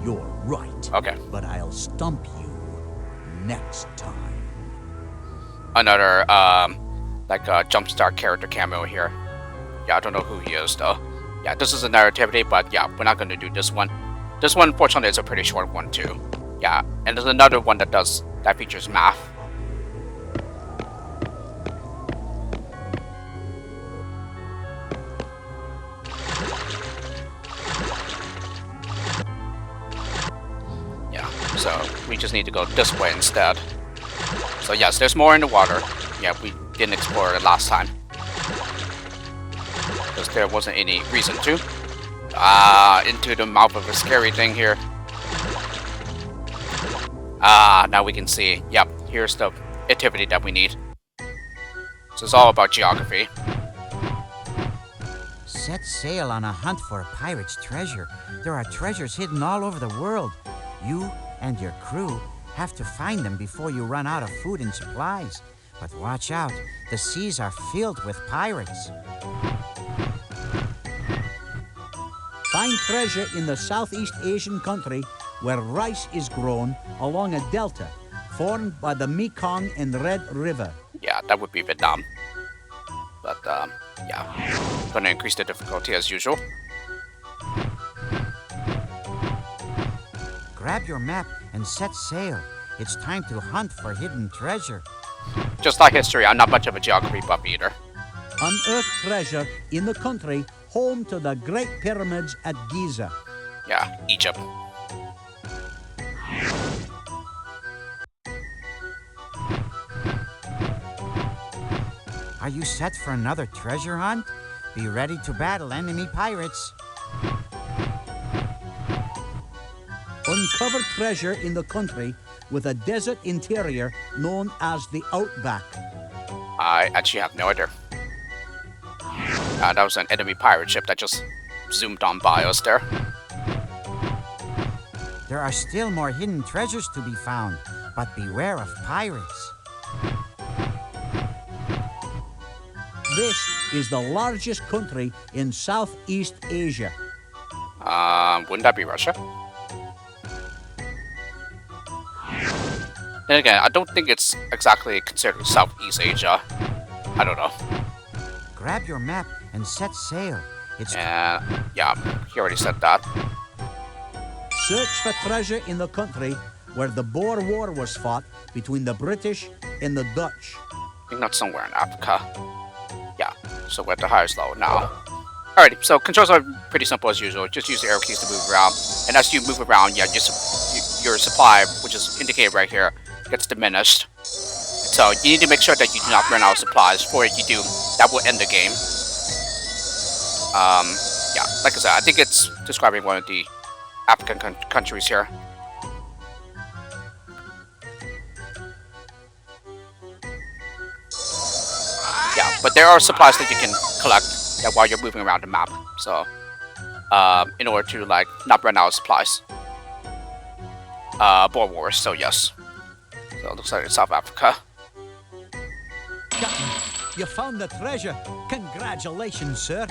You're right. Okay. But I'll stump you next time. Another, like a JumpStart character cameo here. Yeah, I don't know who he is, though. Yeah, this is another activity, but yeah, we're not going to do this one. This one, fortunately, is a pretty short one, too. Yeah, and there's another one that features math. So we just need to go this way instead. So yes, there's more in the water. Yeah, we didn't explore it last time. Because there wasn't any reason to. Into the mouth of a scary thing here. Now we can see. Yep, here's the activity that we need. So it's all about geography. Set sail on a hunt for a pirate's treasure. There are treasures hidden all over the world. You and your crew have to find them before you run out of food and supplies. But watch out, the seas are filled with pirates. Find treasure in the Southeast Asian country where rice is grown along a delta formed by the Mekong and Red River. Yeah, that would be Vietnam. But, yeah. Gonna increase the difficulty as usual. Grab your map and set sail. It's time to hunt for hidden treasure. Just like history, I'm not much of a geography buff either. Unearth treasure in the country home to the Great Pyramids at Giza. Yeah, Egypt. Are you set for another treasure hunt? Be ready to battle enemy pirates. Uncover treasure in the country with a desert interior known as the Outback. I actually have no idea. That was an enemy pirate ship that just zoomed on by us there. There are still more hidden treasures to be found. but beware of pirates. This is the largest country in Southeast Asia. Wouldn't that be Russia? Then again, I don't think it's exactly considered Southeast Asia. I don't know. Grab your map and set sail. It's Yeah, he already said that. Search for treasure in the country where the Boer War was fought between the British and the Dutch. I think that's somewhere in Africa. Yeah, so we're at the highest level now. Alrighty, so controls are pretty simple as usual. Just use the arrow keys to move around. And as you move around, yeah, your supply, which is indicated right here, gets diminished. So you need to make sure that you do not run out of supplies. For if you do, that will end the game. Yeah, like I said, I think it's describing one of the African countries here. Yeah, but there are supplies that you can collect while you're moving around the map. So, in order to like not run out of supplies. Boer Wars. So yes. So it looks like it's South Africa. Captain, you found the treasure. Congratulations, sir.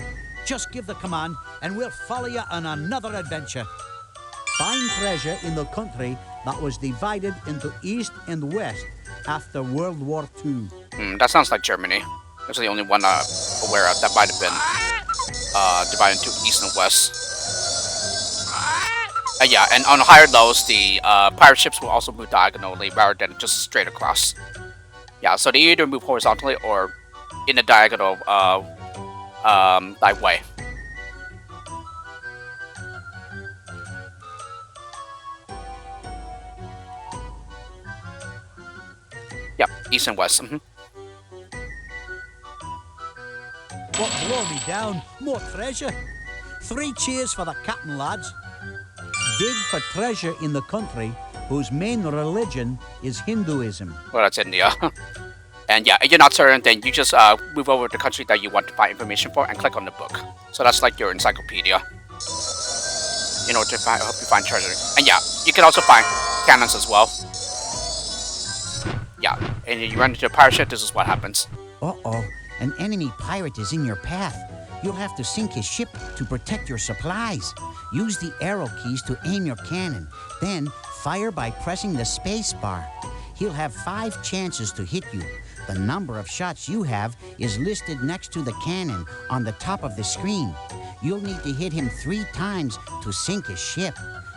Just give the command and we'll follow you on another adventure. Find treasure in the country that was divided into East and West after World War II. That sounds like Germany. That's the only one I'm aware of that might have been divided into East and West. Yeah, and on higher levels, the pirate ships will also move diagonally rather than just straight across. Yeah, so they either move horizontally or in a diagonal like way. Yep, East and West. What blow me down? More treasure. 3 cheers for the captain, lads. Dig for treasure in the country whose main religion is Hinduism. Well, that's India. And yeah, if you're not certain, then you just move over to the country that you want to find information for and click on the book. So that's like your encyclopedia in order to help you find treasure. And yeah, you can also find cannons as well. Yeah, and if you run into a pirate ship, this is what happens. Uh-oh, an enemy pirate is in your path. You'll have to sink his ship to protect your supplies. Use the arrow keys to aim your cannon. Then fire by pressing the space bar. He'll have 5 chances to hit you. The number of shots you have is listed next to the cannon on the top of the screen. You'll need to hit him 3 times to sink his ship.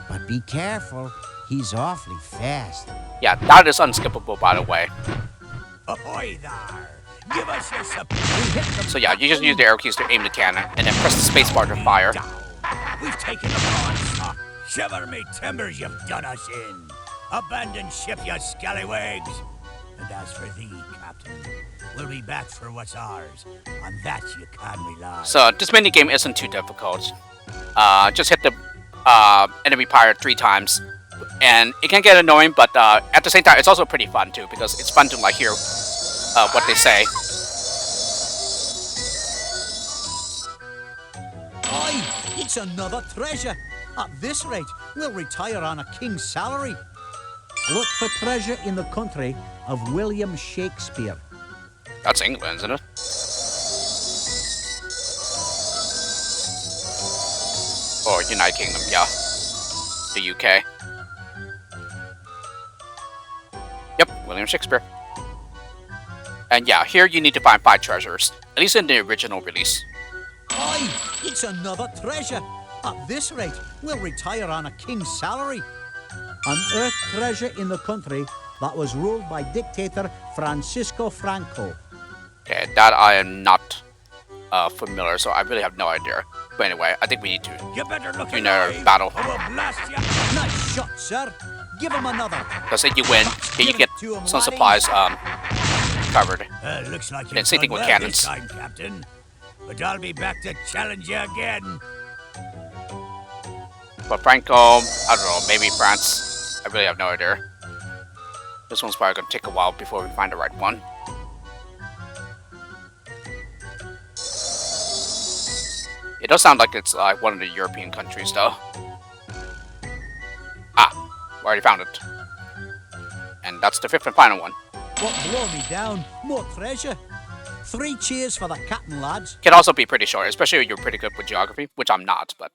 But be careful, he's awfully fast. Yeah, that is unskippable, by the way. Ahoy there! Give us your supply. So yeah, you just use the arrow keys to aim the cannon, and then press the spacebar to fire. We've taken the onslaught. Shiver me timbers, you've done us in. Abandon ship, you scallywags. And as for thee, Captain, we'll be back for what's ours. On that you can rely. So this mini game isn't too difficult. Just hit the enemy pirate 3 times, and it can get annoying, but at the same time, it's also pretty fun too because it's fun to like hear what they say. Aye, it's another treasure. At this rate, we'll retire on a king's salary. Look for treasure in the country of William Shakespeare. That's England, isn't it? Or United Kingdom, yeah. The UK. Yep, William Shakespeare. And yeah, here you need to find 5 treasures, at least in the original release. Aye, it's another treasure. At this rate, we'll retire on a king's salary. Unearth treasure in the country that was ruled by dictator Francisco Franco. Okay, that I am not familiar, so I really have no idea. But anyway, I think we need to You better look do another battle. or we'll blast you. Nice shot, sir. Give him another. Because if you win, then you get some supplies covered. Looks like And same thing with cannons. time, Captain. But I'll be back to challenge you again. But Franco, I don't know, maybe France. I really have no idea. This one's probably going to take a while before we find the right one. It does sound like it's like one of the European countries, though. Ah, we already found it. And that's the fifth and final one. What blow me down? More treasure. 3 cheers for the captain, lads. Can also be pretty short, especially if you're pretty good with geography, which I'm not, but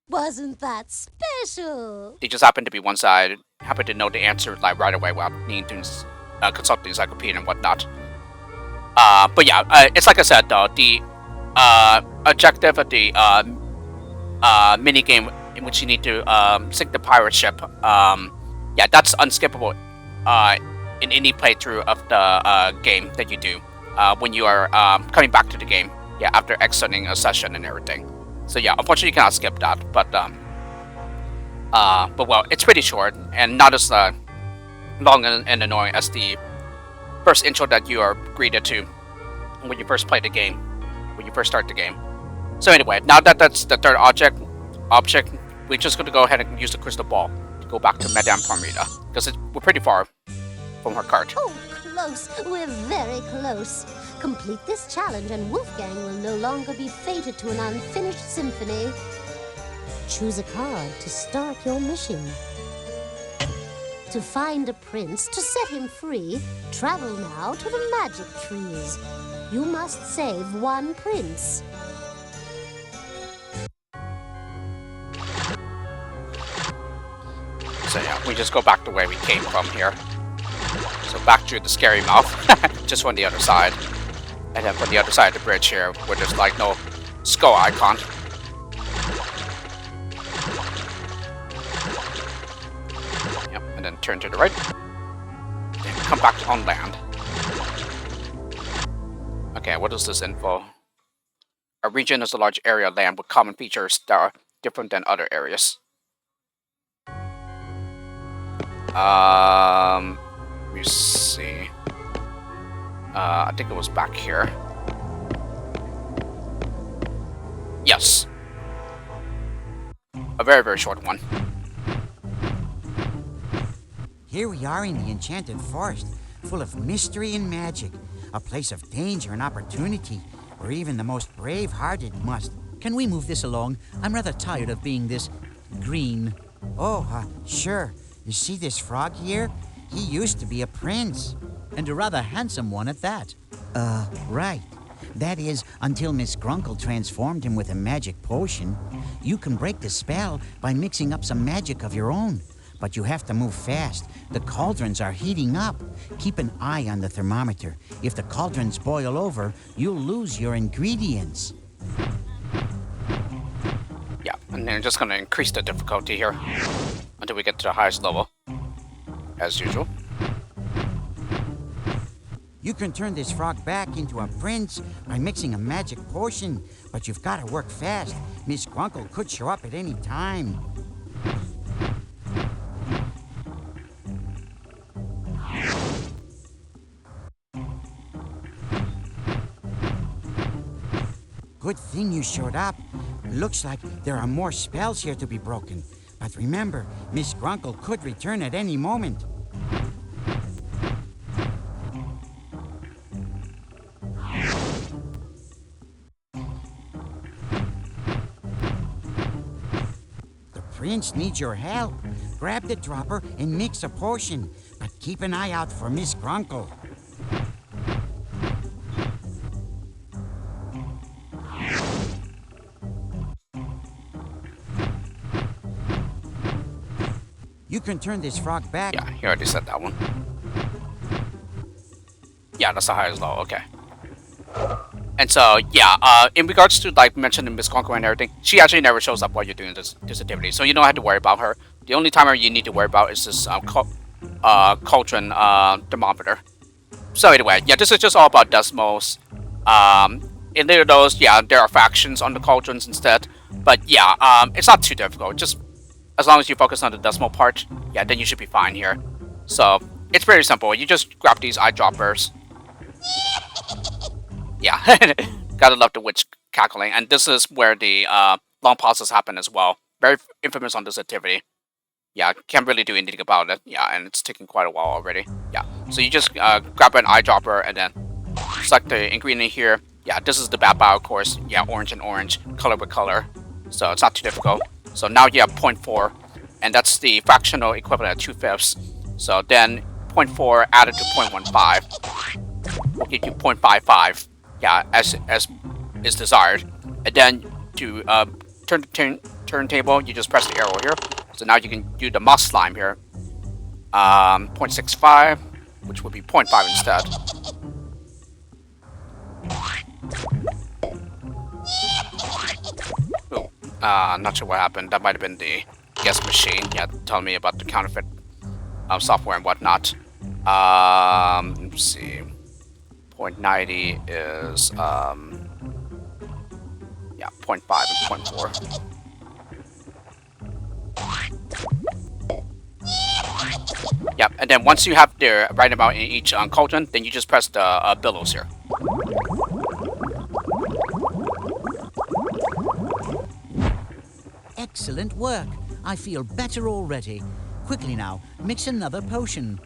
Wasn't that special? they just happen to be one side, happen to know the answer like right away without needing to consult the encyclopedia and whatnot. But yeah, it's like I said though, the objective of the mini game in which you need to sink the pirate ship. Yeah, that's unskippable in any playthrough of the game that you do when you are coming back to the game. Yeah, after exiting a session and everything. So yeah, unfortunately you cannot skip that, but well, it's pretty short and not as long and annoying as the first intro that you are greeted to when you first play the game, when you first start the game. So anyway, now that that's the third object, we're just going to go ahead and use the crystal ball to go back to Madame Parmita, because we're pretty far from her cart. Oh, close. We're very close. Complete this challenge and Wolfgang will no longer be fated to an unfinished symphony. Choose a card to start your mission. To find a prince, to set him free, travel now to the magic trees. You must save one prince. So yeah, we just go back the way we came from here. So back through the scary mouth, just on the other side. And then from the other side of the bridge here, where there's like no skull icon. Yep, and then turn to the right. Then come back on land. Okay, what is this info? A region is a large area of land with common features that are different than other areas. Let me see. I think it was back here. Yes. A very, very short one. Here we are in the Enchanted Forest, full of mystery and magic. A place of danger and opportunity, where even the most brave-hearted must. Can we move this along? I'm rather tired of being this green. Oh, sure. You see this frog here? He used to be a prince. And a rather handsome one at that. Right. That is, until Miss Grunkle transformed him with a magic potion. You can break the spell by mixing up some magic of your own. But you have to move fast. The cauldrons are heating up. Keep an eye on the thermometer. If the cauldrons boil over, you'll lose your ingredients. Yeah, and then just gonna increase the difficulty here until we get to the highest level, as usual. You can turn this frog back into a prince by mixing a magic potion, but you've got to work fast. Miss Grunkle could show up at any time. Good thing you showed up. Looks like there are more spells here to be broken. But remember, Miss Grunkle could return at any moment. The prince needs your help. Grab the dropper and mix a potion. But keep an eye out for Miss Grunkle. You can turn this frog back. Yeah, he already said that one. Yeah, that's the highest level, okay. And so, yeah, in regards to, like, mentioning Miss Grunkle and everything, she actually never shows up while you're doing this activity, so you don't have to worry about her. The only time you need to worry about is this cauldron thermometer. So anyway, yeah, this is just all about Desmos. In there, those, yeah, there are factions on the cauldrons instead. But yeah, it's not too difficult. Just as long as you focus on the decimal part, yeah, then you should be fine here. So it's pretty simple. You just grab these eyedroppers. Yeah, gotta love the witch cackling. And this is where the long pauses happen as well. Very infamous on this activity. Yeah, can't really do anything about it. Yeah, and it's taking quite a while already. Yeah, so you just grab an eyedropper and then select the ingredient here. Yeah, this is the bad bio course. Yeah, orange and orange, color with color. So it's not too difficult. So now you have 0.4, and that's the fractional equivalent of 2/5. So then 0.4 added to 0.15 will give you 0.55. Yeah, as is desired. And then to turn the turntable, you just press the arrow here. So now you can do the moss slime here. 0.65, which would be 0.5 instead. Oh, not sure what happened. That might have been the guest machine. Yeah, telling me about the counterfeit software and whatnot. Let's see. 0.90 is yeah, 0.5 and 0.4. Yep, and then once you have the right amount in each cauldron, then you just press the billows here. Excellent work. I feel better already. Quickly now, mix another potion.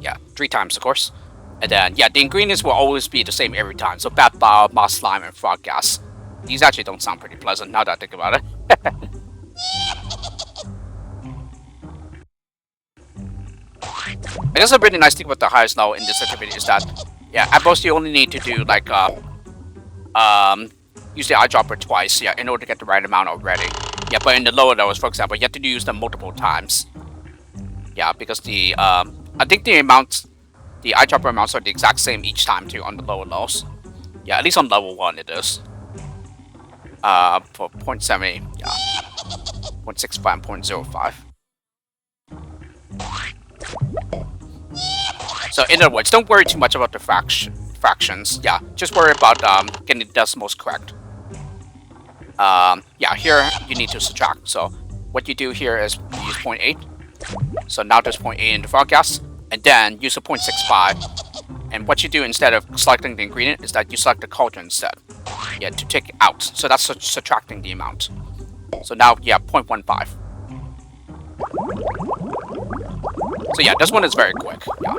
Yeah, 3 times, of course. And then, yeah, the ingredients will always be the same every time. So bat bile, moss slime, and frog gas. These actually don't sound pretty pleasant now that I think about it. I guess a really nice thing about the highest level in this activity is that, yeah, at most you only need to do like use the eyedropper twice, yeah, in order to get the right amount already. Yeah, but in the lower levels, for example, you have to use them multiple times. Yeah, because the I think the amounts, the eyedropper amounts are the exact same each time too on the lower levels. Yeah, at least on level 1 it is. For 0.70, yeah, 0.65 and 0.05. So in other words, don't worry too much about the fractions. Yeah, just worry about getting the decimals correct. Yeah, here you need to subtract. So what you do here is you use 0.8. So now there's 0.8 in the frog gas, and then use a 0.65. And what you do instead of selecting the ingredient is that you select the cauldron instead. Yeah, to take it out. So that's subtracting the amount. So now, yeah, 0.15. So yeah, this one is very quick. Yeah.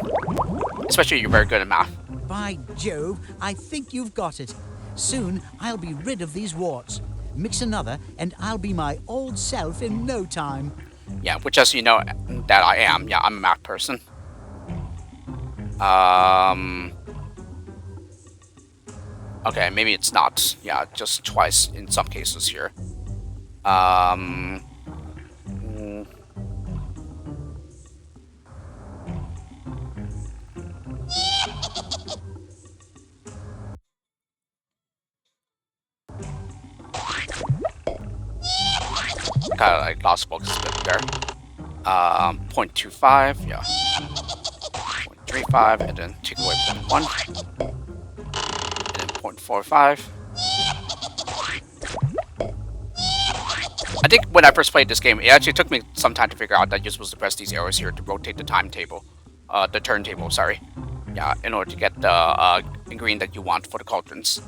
Especially if you're very good at math. By Jove, I think you've got it. Soon I'll be rid of these warts. Mix another and I'll be my old self in no time. Yeah, which as you know that I am. Yeah, I'm a math person. Okay, maybe it's not. Yeah, just twice in some cases here. Kind of like lost focus a bit there. 0.25, yeah. 0.35, and then take away 0.1. And then 0.45. I think when I first played this game, it actually took me some time to figure out that you're supposed to press these arrows here to rotate the timetable. The turntable, sorry. Yeah, in order to get the ingredient that you want for the cauldrons.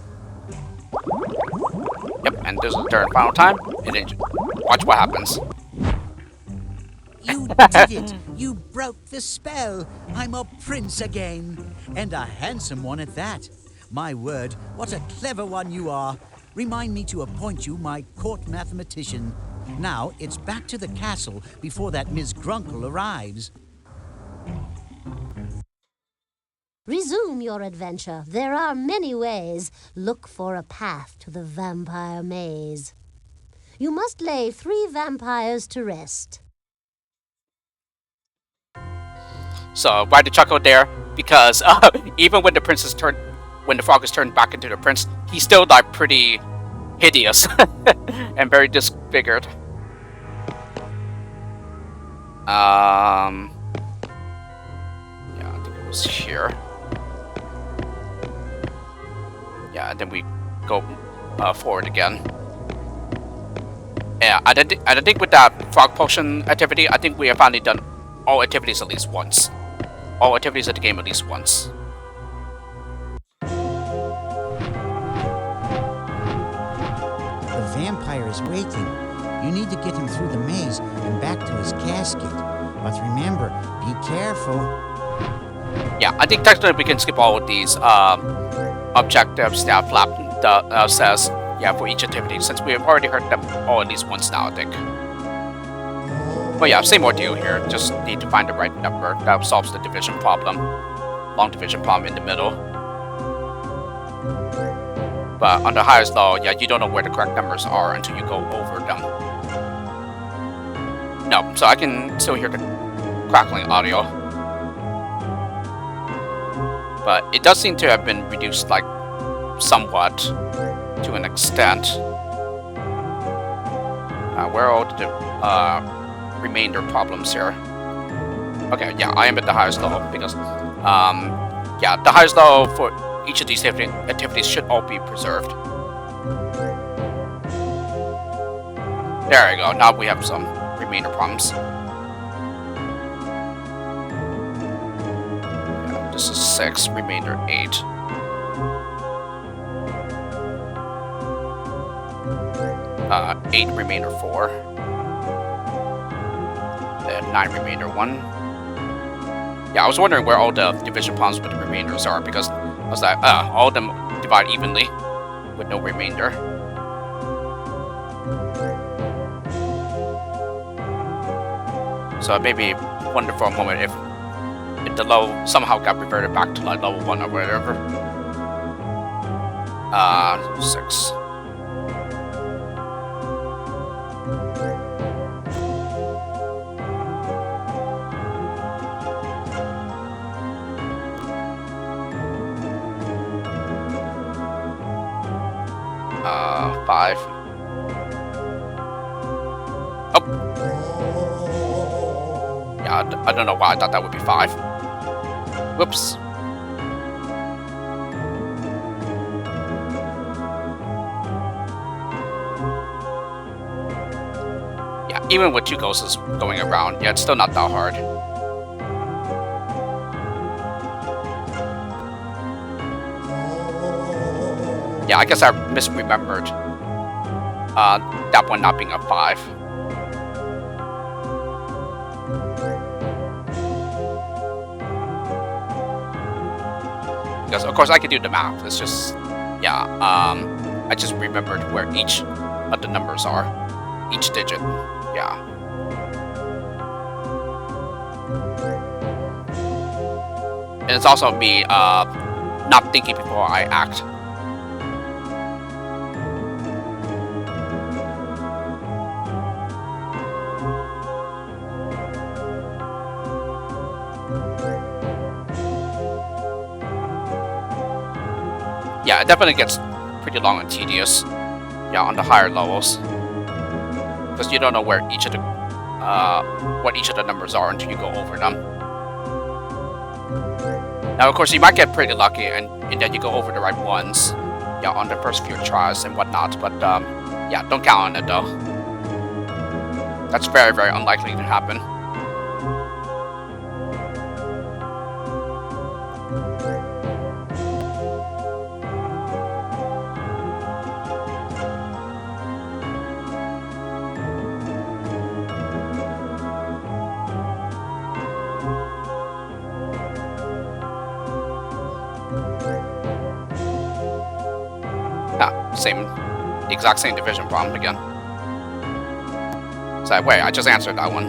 Yep, and this is the third and final time, and then watch what happens. You did it! You broke the spell! I'm a prince again! And a handsome one at that. My word, what a clever one you are. Remind me to appoint you my court mathematician. Now it's back to the castle before that Miss Grunkle arrives. Resume your adventure. There are many ways. Look for a path to the vampire maze. You must lay 3 vampires to rest. So why the chuckle there? Because even when the prince is turned, when the frog is turned back into the prince, he's still like pretty hideous and very disfigured. Yeah, I think it was here. Yeah, and then we go forward again. Yeah, I don't think with that frog potion activity, I think we have finally done all activities at least once. All activities of the game at least once. The vampire is waiting. You need to get him through the maze and back to his casket. But remember, be careful. Yeah, I think technically we can skip all of these objectives that Flap says, yeah, for each activity, since we have already heard them all at least once now, I think. But yeah, same ordeal here. Just need to find the right number. That solves the division problem. Long division problem in the middle. But on the highest law, yeah, you don't know where the correct numbers are until you go over them. No, so I can still hear the crackling audio. But it does seem to have been reduced, like, somewhat, to an extent. Where are all the remainder problems here? Okay, yeah, I am at the highest level because, yeah, the highest level for each of these activities should all be preserved. There we go. Now we have some remainder problems. Yeah, this is 6, remainder 8. Uh, 8, remainder 4. Then 9, remainder 1. Yeah, I was wondering where all the division problems with the remainders are because I was like, all of them divide evenly with no remainder. So I maybe wonder for a moment if the level somehow got reverted back to like level 1 or whatever. 6. Five. Oh. Yeah, I don't know why I thought that would be 5. Whoops. Yeah, even with 2 ghosts going around, yeah, it's still not that hard. Yeah, I guess I misremembered that one not being a 5. Because of course I can do the math. It's just, yeah, I just remembered where each of the numbers are, each digit. Yeah. And it's also me not thinking before I act. Yeah, it definitely gets pretty long and tedious. Yeah, on the higher levels, because you don't know where each of the what each of the numbers are until you go over them. Now, of course, you might get pretty lucky and then you go over the right ones. Yeah, on the first few tries and whatnot. But yeah, don't count on it though. That's very, very unlikely to happen. The exact same division problem again. So wait, I just answered that one.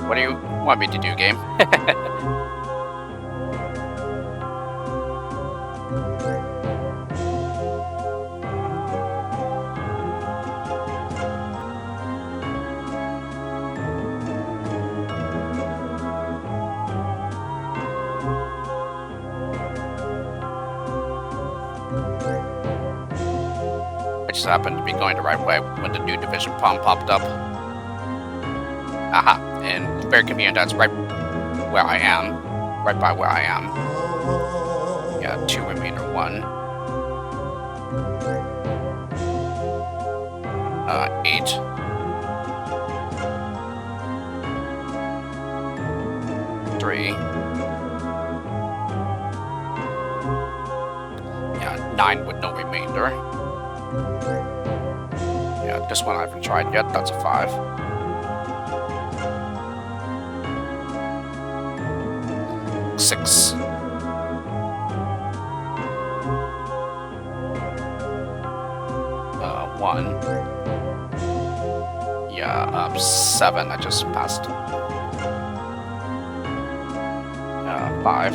What do you want me to do, game? I just happened to be going the right way when the new division problem popped up. Aha, and it's very convenient that's right where I am. Right by where I am. Yeah, 2 remainder 1. 8. Yeah, 9 with no remainder. Yeah, this one I haven't tried yet. That's a 5. 6. 7, I just passed. 5.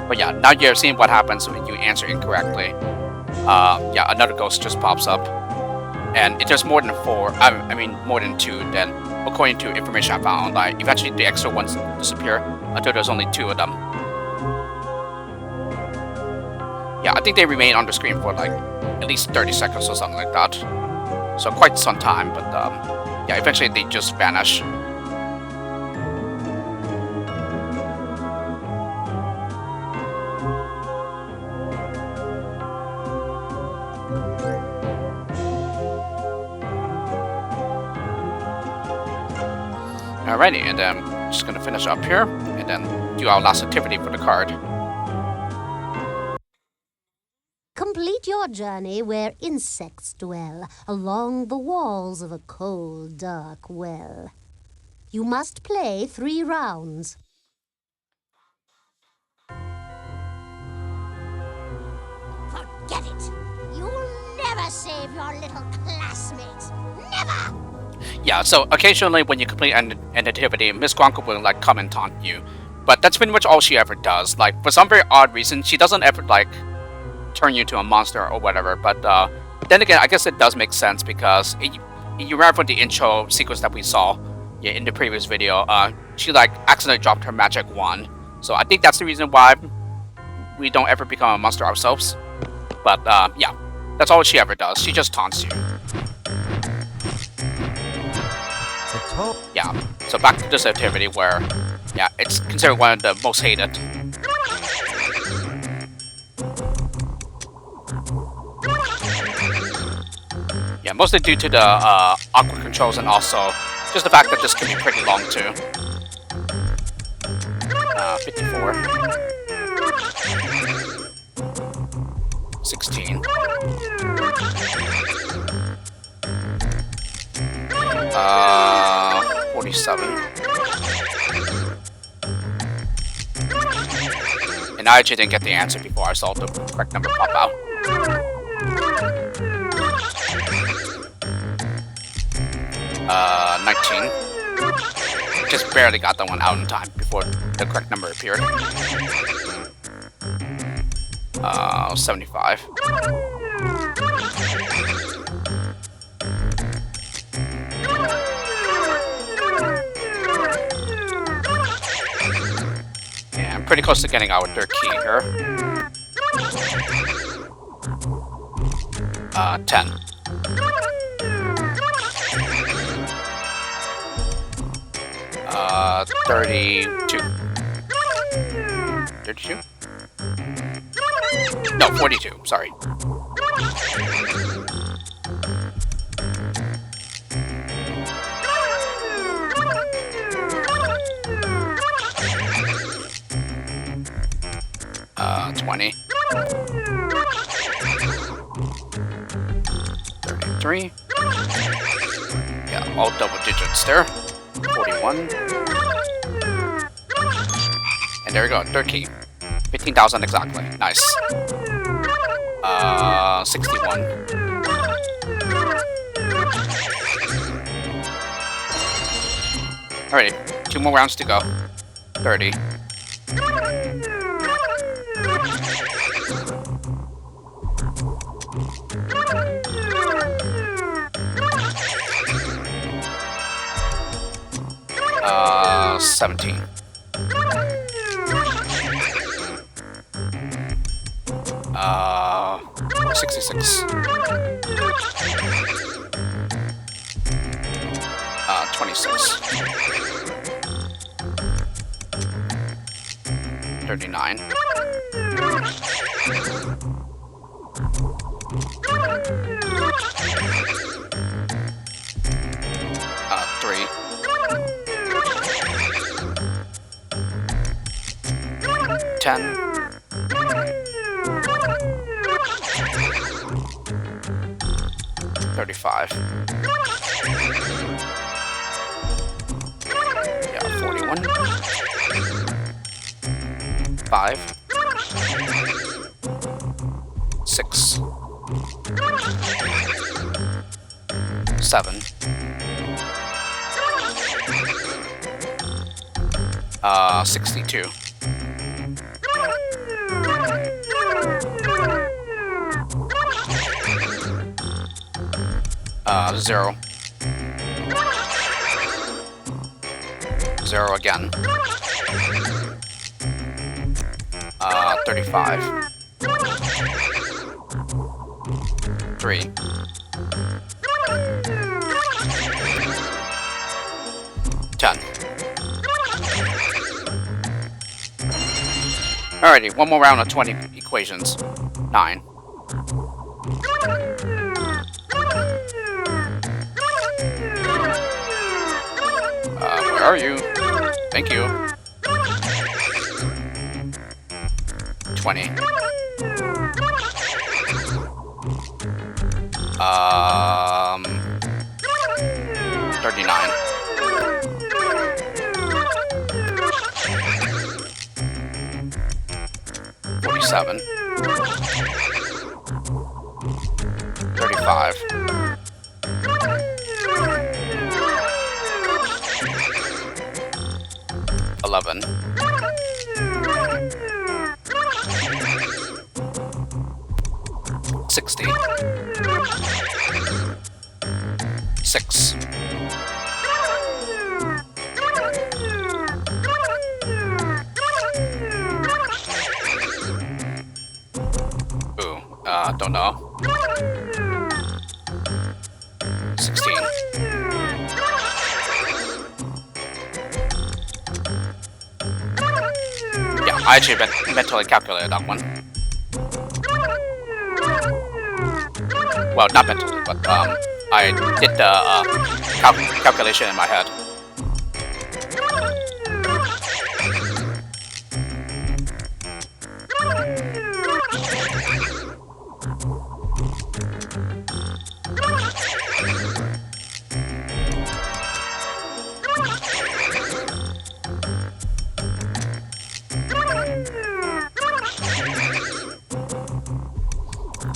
But yeah, now you're seeing what happens when you answer incorrectly. Yeah, another ghost just pops up. And if there's more than 4, I mean more than 2, then according to information I found online, eventually the extra ones disappear until there's only 2 of them. Yeah, I think they remain on the screen for like at least 30 seconds or something like that. So quite some time, but yeah, eventually they just vanish. Alrighty, and then I'm just gonna finish up here, and then do our last activity for the card. Complete your journey where insects dwell, along the walls of a cold, dark well. You must play 3 rounds. Forget it. You'll never save your little classmates. Never! Yeah, so occasionally when you complete an activity, Miss Grunkle will like come and taunt you. But that's pretty much all she ever does. Like, for some very odd reason, she doesn't ever like turn you into a monster or whatever. But then again, I guess it does make sense because you remember from the intro sequence that we saw in the previous video, she like accidentally dropped her magic wand. So I think that's the reason why we don't ever become a monster ourselves. But yeah, that's all she ever does. She just taunts you. Yeah, so back to this activity where, yeah, it's considered one of the most hated. Yeah, mostly due to the awkward controls and also just the fact that this can be pretty long too. 54. 16. 47. And I actually didn't get the answer before I saw the correct number pop out. 19. Just barely got that one out in time before the correct number appeared. 75. 'em pretty close to getting our third key here. 10. 32. 32? No, 42, sorry. 20. 33. Yeah, all double digits there. 41. And there we go, third key. 15,000 exactly. Nice. 61. Alrighty, 2 more rounds to go. 30. 17. 66. 26. 39. 3. 10. 35. Yeah, 41. 5. 6. 7. 62. 0. 0 again. 35. 3. 10. Alrighty, one more round of 20 equations. 9. Where are you? Thank you. 20. 39. 47. 35. 11. 60. 6. don't know. 16. Yeah, I actually mentally calculated that one. Well, not mentally, but I did the calculation in my head.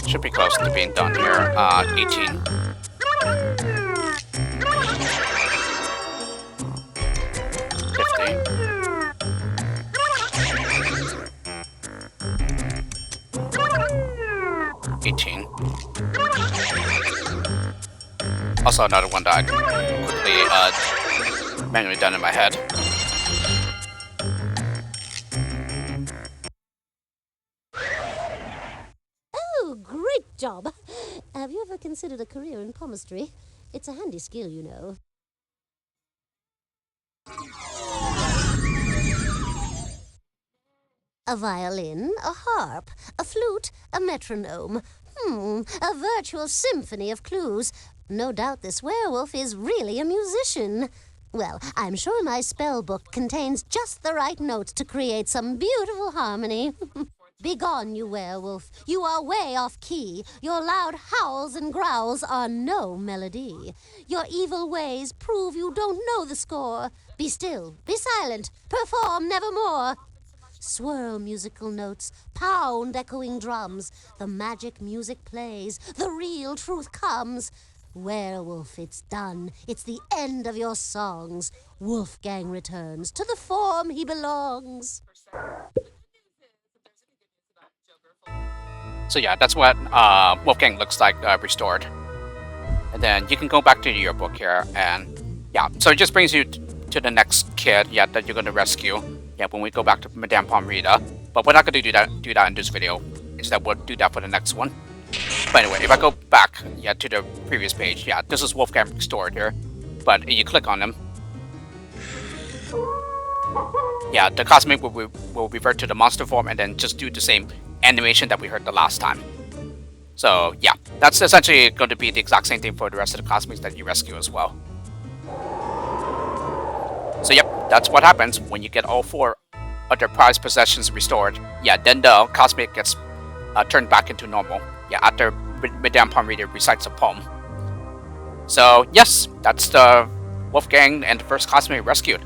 Should be close to being done here. 18. 50. 18. Also another one that I quickly manually done in my head. Great job! Have you ever considered a career in palmistry? It's a handy skill, you know. A violin, a harp, a flute, a metronome. A virtual symphony of clues. No doubt this werewolf is really a musician. Well, I'm sure my spell book contains just the right notes to create some beautiful harmony. Begone, you werewolf. You are way off key. Your loud howls and growls are no melody. Your evil ways prove you don't know the score. Be still, be silent, perform nevermore. Swirl musical notes, pound echoing drums. The magic music plays, the real truth comes. Werewolf, it's done. It's the end of your songs. Wolfgang returns to the form he belongs. So yeah, that's what Wolfgang looks like restored. And then you can go back to your book here, and yeah, so it just brings you to the next kid, yeah, that you're going to rescue. Yeah, when we go back to Madame Pomrita. But we're not going to do that in this video. Instead, we'll do that for the next one. But anyway, if I go back, yeah, to the previous page, yeah, this is Wolfgang Restored here. But you click on him, yeah, the classmate will revert to the monster form and then just do the same animation that we heard the last time. So yeah, that's essentially going to be the exact same thing for the rest of the classmates that you rescue as well. So yep, that's what happens when you get all 4 of their prized possessions restored. Yeah, then the classmate gets turned back into normal. Yeah, after Madame Pomrita recites a poem. So yes, that's the Wolfgang and the first classmate rescued.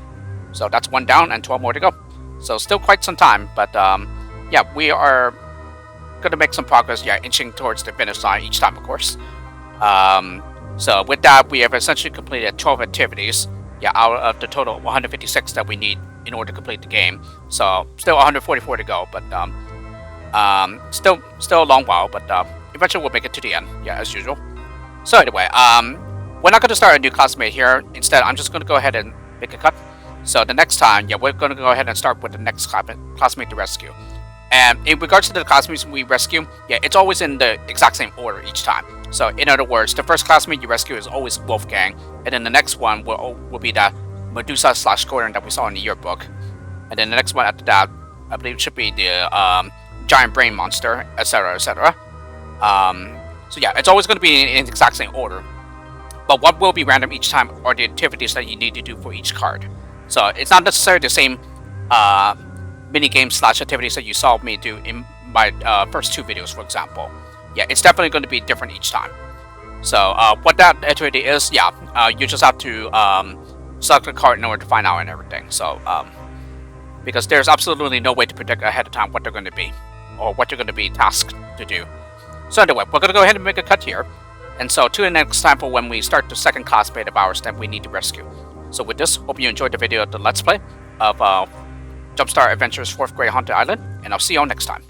So that's 1 down and 12 more to go. So still quite some time, but yeah, we are gonna make some progress, yeah, inching towards the finish line each time, of course. So with that, we have essentially completed 12 activities, yeah, out of the total 156 that we need in order to complete the game. So still 144 to go, but still a long while, but eventually we'll make it to the end, yeah, as usual. So anyway, we're not gonna start a new classmate here. Instead, I'm just gonna go ahead and make a cut. So the next time, yeah, we're gonna go ahead and start with the next classmate to rescue. And in regards to the classmates we rescue, yeah, it's always in the exact same order each time. So in other words, the first classmate you rescue is always Wolfgang, and then the next one will be the Medusa/Scorpion that we saw in the yearbook. And then the next one after that, I believe, should be the giant brain monster, etc., etc. So yeah, it's always going to be in the exact same order. But what will be random each time are the activities that you need to do for each card. So it's not necessarily the same mini-game/activities that you saw me do in my first 2 videos, for example. Yeah, it's definitely going to be different each time. So what that activity is, yeah, you just have to select a card in order to find out and everything. So because there's absolutely no way to predict ahead of time what they're going to be, or what you're going to be tasked to do. So anyway, we're going to go ahead and make a cut here. And so tune in next time for when we start the second classmate of ours that we need to rescue. So with this, hope you enjoyed the video of the Let's Play of JumpStart Adventures 4th Grade Haunted Island, and I'll see you all next time.